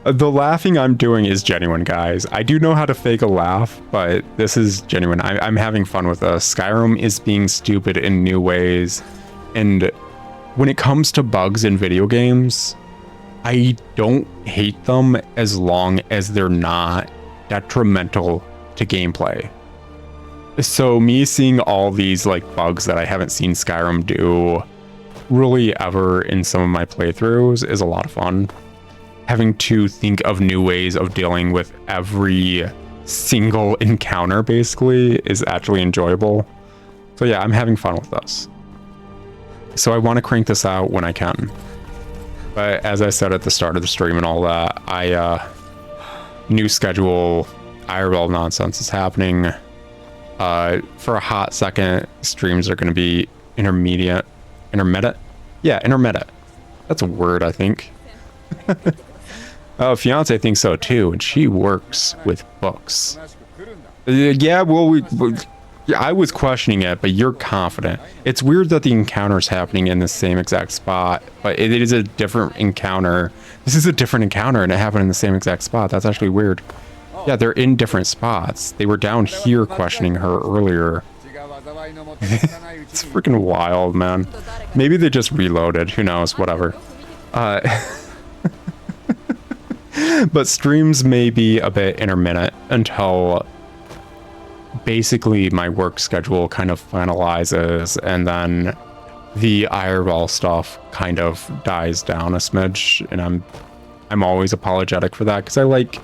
The laughing I'm doing is genuine, guys. I do know how to fake a laugh, but this is genuine. I'm having fun with this. Skyrim is being stupid in new ways. And when it comes to bugs in video games, I don't hate them as long as they're not detrimental to gameplay. So me seeing all these like bugs that I haven't seen Skyrim do really ever in some of my playthroughs is a lot of fun. Having to think of new ways of dealing with every single encounter basically is actually enjoyable. So yeah, I'm having fun with this. So I want to crank this out when I can. But as I said at the start of the stream and all that, new schedule, IRL nonsense is happening. For a hot second, streams are going to be intermittent. Yeah, intermittent. That's a word, I think. Fiance thinks so too, and she works with books. Yeah, well, I was questioning it, but you're confident. It's weird that the encounter is happening in the same exact spot, but it is a different encounter. This is a different encounter, and it happened in the same exact spot. That's actually weird. Yeah, they're in different spots. They were down here questioning her earlier. It's freaking wild, man. Maybe they just reloaded. Who knows? Whatever. But streams may be a bit intermittent until basically my work schedule kind of finalizes, and then the IRL stuff kind of dies down a smidge, and I'm always apologetic for that because I like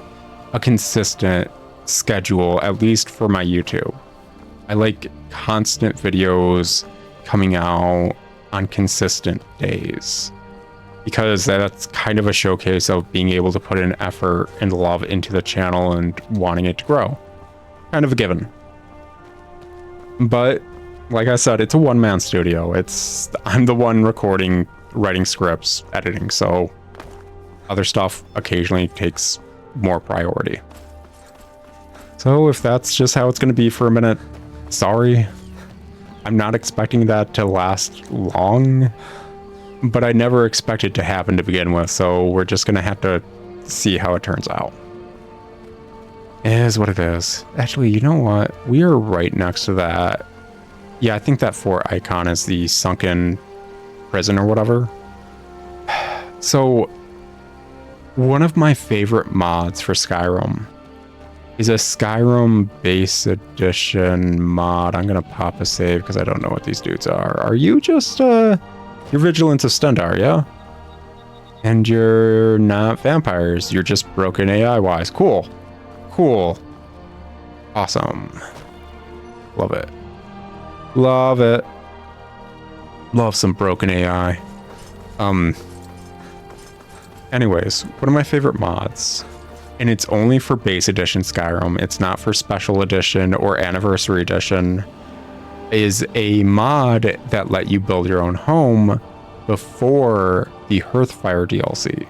a consistent schedule, at least for my YouTube. I like constant videos coming out on consistent days, because that's kind of a showcase of being able to put in effort and love into the channel and wanting it to grow. Kind of a given. But like I said, it's a one-man studio. I'm the one recording, writing scripts, editing, so other stuff occasionally takes more priority. So if that's just how it's going to be for a minute, sorry. I'm not expecting that to last long, but I never expected it to happen to begin with, so we're just going to have to see how it turns out. It is what it is. Actually, you know what? We are right next to that. Yeah, I think that fort icon is the sunken prison or whatever. So, one of my favorite mods for Skyrim is a Skyrim base edition mod. I'm gonna pop a save because I don't know what these dudes are. Are you just, you're Vigilance of Stendar, yeah? And you're not vampires, you're just broken AI-wise. Cool. Cool. Awesome. Love it. Love it. Love some broken AI. Anyways, one of my favorite mods, and it's only for base edition Skyrim, it's not for special edition or anniversary edition, is a mod that let you build your own home before the Hearthfire DLC.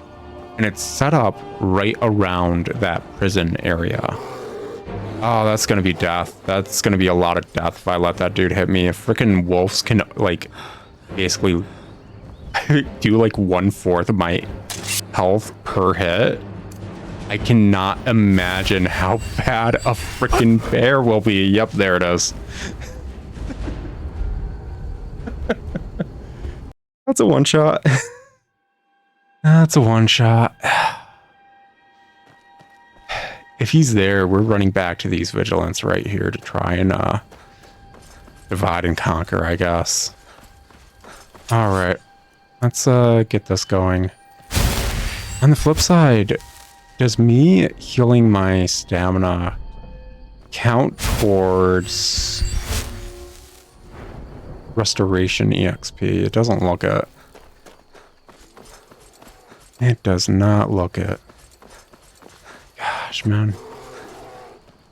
And it's set up right around that prison area. Oh, that's gonna be death. That's gonna be a lot of death if I let that dude hit me. If freaking wolves can, like, basically do like 1/4 of my health per hit, I cannot imagine how bad a freaking bear will be. Yep, there it is. That's a one shot. That's a one shot. If he's there, we're running back to these vigilants right here to try and divide and conquer, I guess. All right, let's get this going. On the flip side, does me healing my stamina count towards restoration EXP? It doesn't look it. It does not look it. Gosh, man.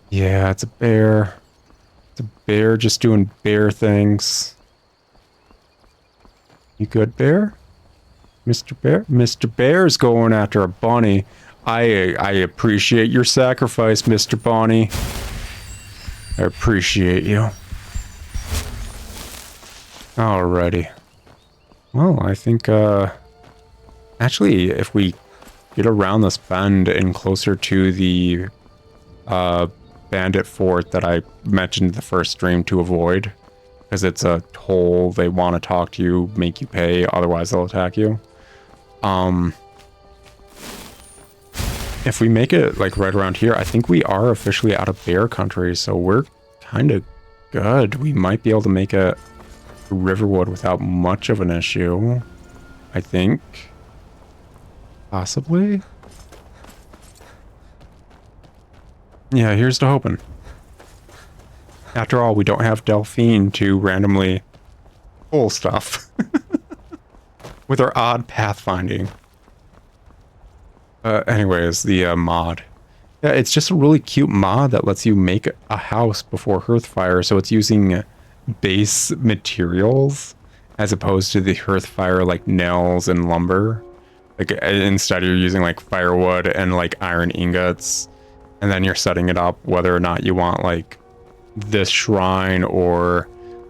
Yeah, it's a bear. It's a bear just doing bear things. You good, bear? Mr. Bear? Mr. Bear's going after a bunny. I appreciate your sacrifice, Mr. Bunny. I appreciate you. Alrighty. Well, I think, actually, if we get around this bend and closer to the, bandit fort that I mentioned in the first stream to avoid, because it's a toll, they want to talk to you, make you pay, otherwise they'll attack you. If we make it like right around here, I think we are officially out of bear country, so we're kind of good. We might be able to make it to Riverwood without much of an issue, I think. Possibly. Yeah, here's to hoping. After all, we don't have Delphine to randomly pull stuff with our odd pathfinding. Anyways, the mod. Yeah, it's just a really cute mod that lets you make a house before Hearthfire, so it's using base materials as opposed to the Hearthfire like nails and lumber. Like instead you're using like firewood and like iron ingots, and then you're setting it up whether or not you want like this shrine or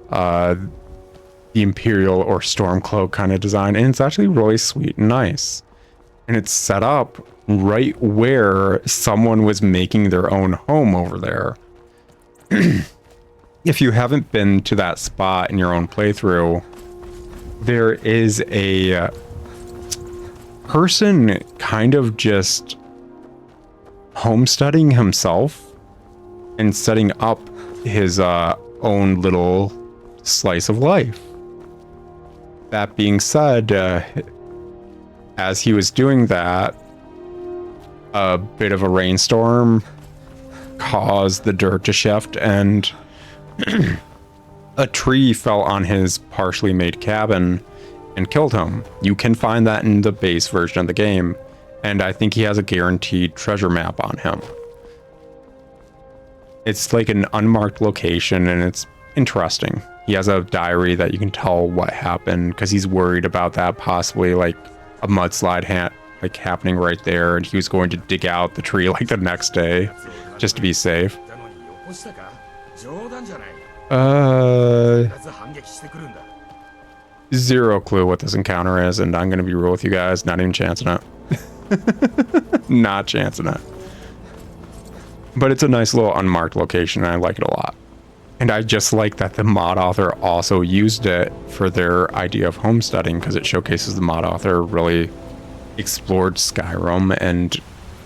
the Imperial or Stormcloak kind of design, and it's actually really sweet and nice. And it's set up right where someone was making their own home over there. If you haven't been to that spot in your own playthrough, there is a person kind of just homesteading himself and setting up his own little slice of life. That being said, as he was doing that, a bit of a rainstorm caused the dirt to shift, and a tree fell on his partially made cabin and killed him. You can find that in the base version of the game, and I think he has a guaranteed treasure map on him. It's like an unmarked location, and it's interesting. He has a diary that you can tell what happened, because he's worried about that possibly like a mudslide happening right there, and he was going to dig out the tree like the next day just to be safe. Zero clue what this encounter is, and I'm gonna be real with you guys, not even chancing it. Not chancing it. But it's a nice little unmarked location, and I like it a lot. And I just like that the mod author also used it for their idea of homesteading, because it showcases the mod author really explored Skyrim and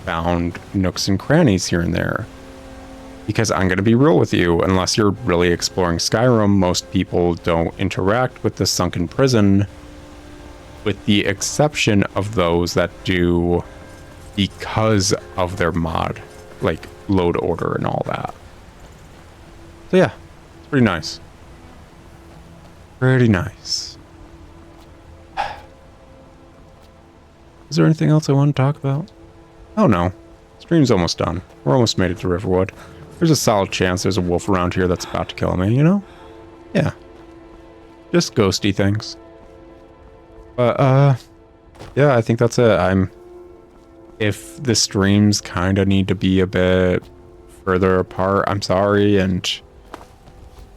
found nooks and crannies here and there. Because I'm going to be real with you, unless you're really exploring Skyrim, most people don't interact with the sunken prison, with the exception of those that do because of their mod, like load order and all that. So yeah, it's pretty nice. Pretty nice. Is there anything else I want to talk about? Oh no. Stream's almost done. We're almost made it to Riverwood. There's a solid chance there's a wolf around here that's about to kill me, you know? Yeah. Just ghosty things. But, yeah, I think that's it. If the streams kind of need to be a bit further apart, I'm sorry, and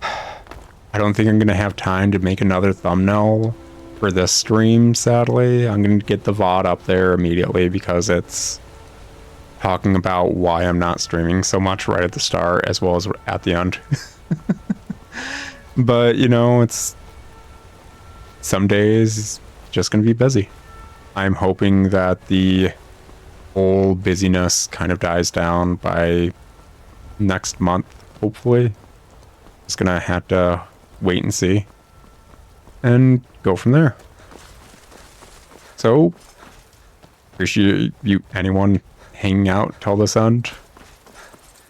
I don't think I'm going to have time to make another thumbnail for this stream, sadly. I'm going to get the VOD up there immediately because it's talking about why I'm not streaming so much right at the start as well as at the end. But, you know, it's some days just going to be busy. I'm hoping that the whole busyness kind of dies down by next month, hopefully. Just gonna have to wait and see and go from there. So appreciate anyone hanging out till this end,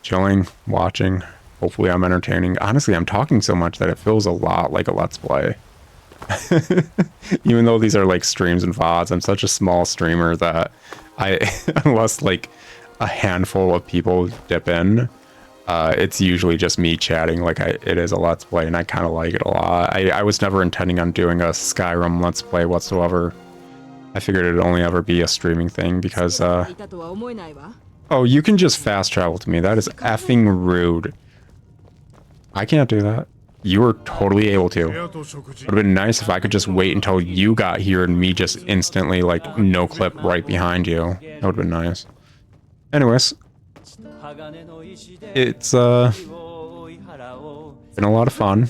chilling, watching. Hopefully I'm entertaining. Honestly, I'm talking so much that it feels a lot like a Let's Play. Even though these are like streams and VODs, I'm such a small streamer that unless like a handful of people dip in, it's usually just me chatting like it is a Let's Play, and I kind of like it a lot. I was never intending on doing a Skyrim Let's Play whatsoever. I figured it'd only ever be a streaming thing because, oh, you can just fast travel to me. That is effing rude. I can't do that. You were totally able to. It would have been nice if I could just wait until you got here and me just instantly, like, no clip right behind you. That would have been nice. Anyways. It's, been a lot of fun.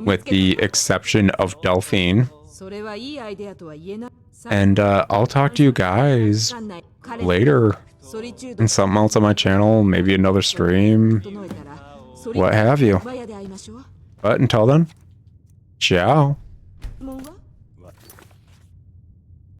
With the exception of Delphine. And, I'll talk to you guys later. And something else on my channel, maybe another stream. What have you. But until then, ciao.